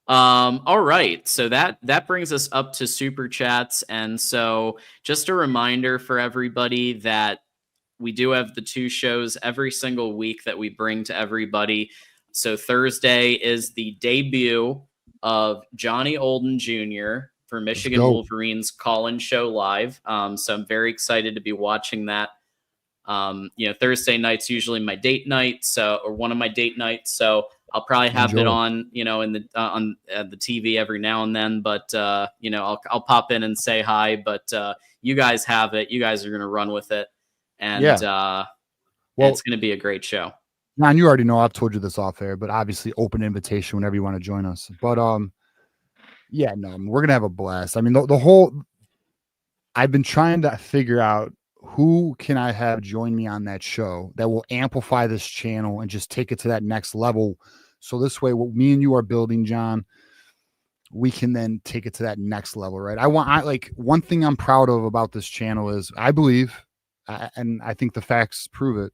All right. So that brings us up to super chats. And so just a reminder for everybody that we do have the 2 shows every single week that we bring to everybody. So Thursday is the debut of Johnny Olden Jr. for Michigan Wolverines call-in show live. So I'm very excited to be watching that. Thursday night's usually my date night, or one of my date nights. So I'll probably have it on, on the TV every now and then, but I'll pop in and say hi, but you guys have it. You guys are going to run with it. And it's going to be a great show. Man, you already know I've told you this off air, but obviously open invitation whenever you want to join us. But we're going to have a blast. I mean, the whole, I've been trying to figure out who can I have join me on that show that will amplify this channel and just take it to that next level? So this way, what me and you are building, John, we can then take it to that next level, right? Like one thing I'm proud of about this channel is I believe, and I think the facts prove it,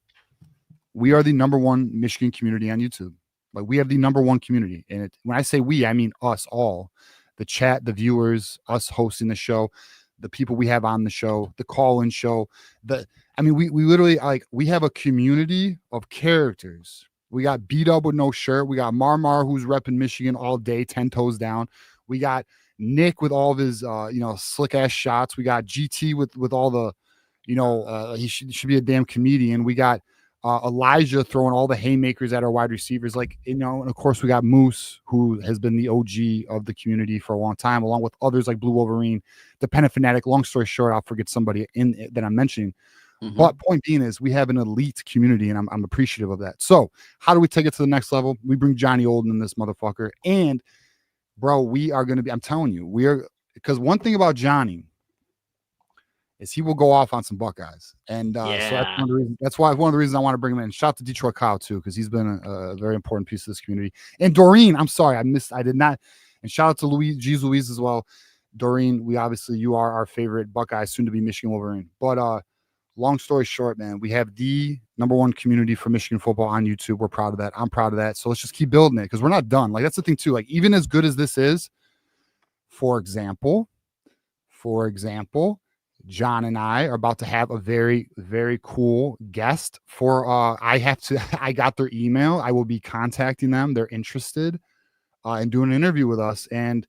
we are the #1 Michigan community on YouTube. Like we have the #1 community. And when I say we, I mean us all, the chat, the viewers, us hosting the show, the people we have on the show, the call-in show, we literally we have a community of characters. We got beat up with no shirt. We got Marmar, who's repping Michigan all day, 10 toes down. We got Nick with all of his, slick ass shots. We got GT with all the, he should be a damn comedian. We got Elijah throwing all the haymakers at our wide receivers. And of course we got Moose, who has been the OG of the community for a long time, along with others like Blue Wolverine, Dependent Fanatic. Long story short, I'll forget somebody that I'm mentioning. Mm-hmm. But point being is we have an elite community, and I'm appreciative of that. So how do we take it to the next level? We bring Johnny Olden in this motherfucker. And bro, we are going to be, I'm telling you, because one thing about Johnny is he will go off on some Buckeyes. And so that's one of the reasons I want to bring him in. Shout out to Detroit Kyle too, because he's been a very important piece of this community. And Doreen, I'm sorry, I did not. And shout out to Louise as well. Doreen, you are our favorite Buckeye, soon to be Michigan Wolverine. But long story short, man, we have the #1 community for Michigan football on YouTube. We're proud of that. I'm proud of that. So let's just keep building it, because we're not done. Like that's the thing too. Like even as good as this is, for example, John and I are about to have a very, very cool guest for I got their email. I will be contacting them. They're interested in doing an interview with us. And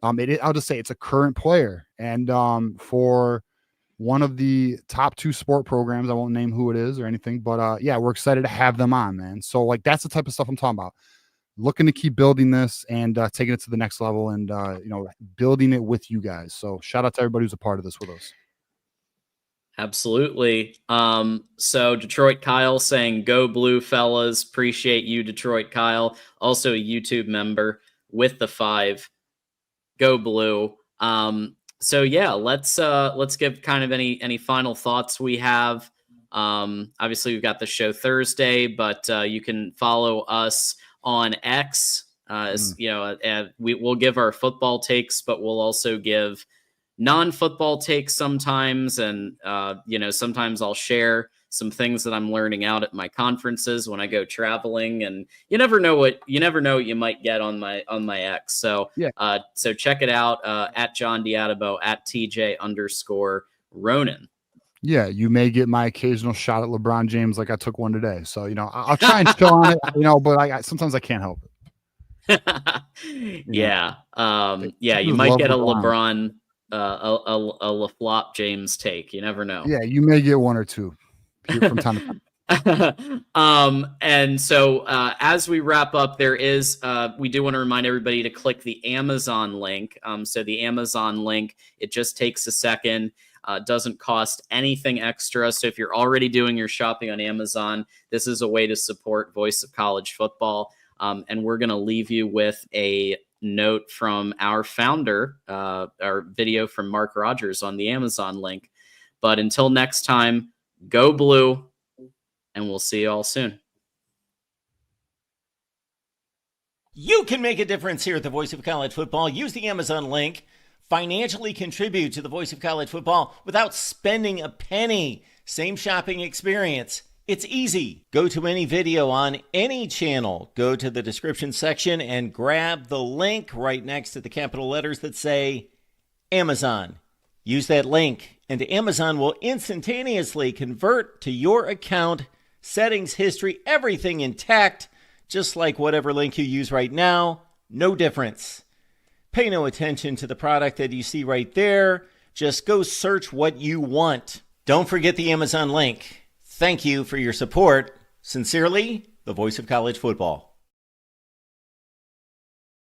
I'll just say it's a current player. And for one of the top 2 sport programs, I won't name who it is or anything, but we're excited to have them on, man. So like that's the type of stuff I'm talking about. Looking to keep building this and taking it to the next level and building it with you guys. So shout out to everybody who's a part of this with us. Absolutely. So Detroit Kyle saying, "Go Blue, fellas." Appreciate you, Detroit Kyle. Also a YouTube member with the 5. Go Blue. So yeah, let's give kind of any final thoughts we have. Obviously we've got the show Thursday, but you can follow us on X. We'll give our football takes, but we'll also give non-football takes sometimes. And, sometimes I'll share some things that I'm learning out at my conferences when I go traveling, and you never know what you might get on my X. So, so check it out, at John Diadabo, at TJ_Ronin. Yeah, you may get my occasional shot at LeBron James, like I took one today. So, I'll try and chill on it, but sometimes I can't help it. You might get a LeBron, a LaFlop James take. You never know. Yeah, you may get one or two from time to time. And so as we wrap up, we do want to remind everybody to click the Amazon link. So the Amazon link, it just takes a second. Doesn't cost anything extra. So if you're already doing your shopping on Amazon, this is a way to support Voice of College Football. And we're going to leave you with a note from our founder, our video from Mark Rogers on the Amazon link. But until next time, go Blue, and we'll see you all soon. You can make a difference here at the Voice of College Football. Use the Amazon link. Financially contribute to the Voice of College Football without spending a penny. Same shopping experience. It's easy. Go to any video on any channel. Go to the description section and grab the link right next to the capital letters that say Amazon. Use that link, and Amazon will instantaneously convert to your account, settings, history, everything intact, just like whatever link you use right now. No difference. Pay no attention to the product that you see right there. Just go search what you want. Don't forget the Amazon link. Thank you for your support. Sincerely, the Voice of College Football.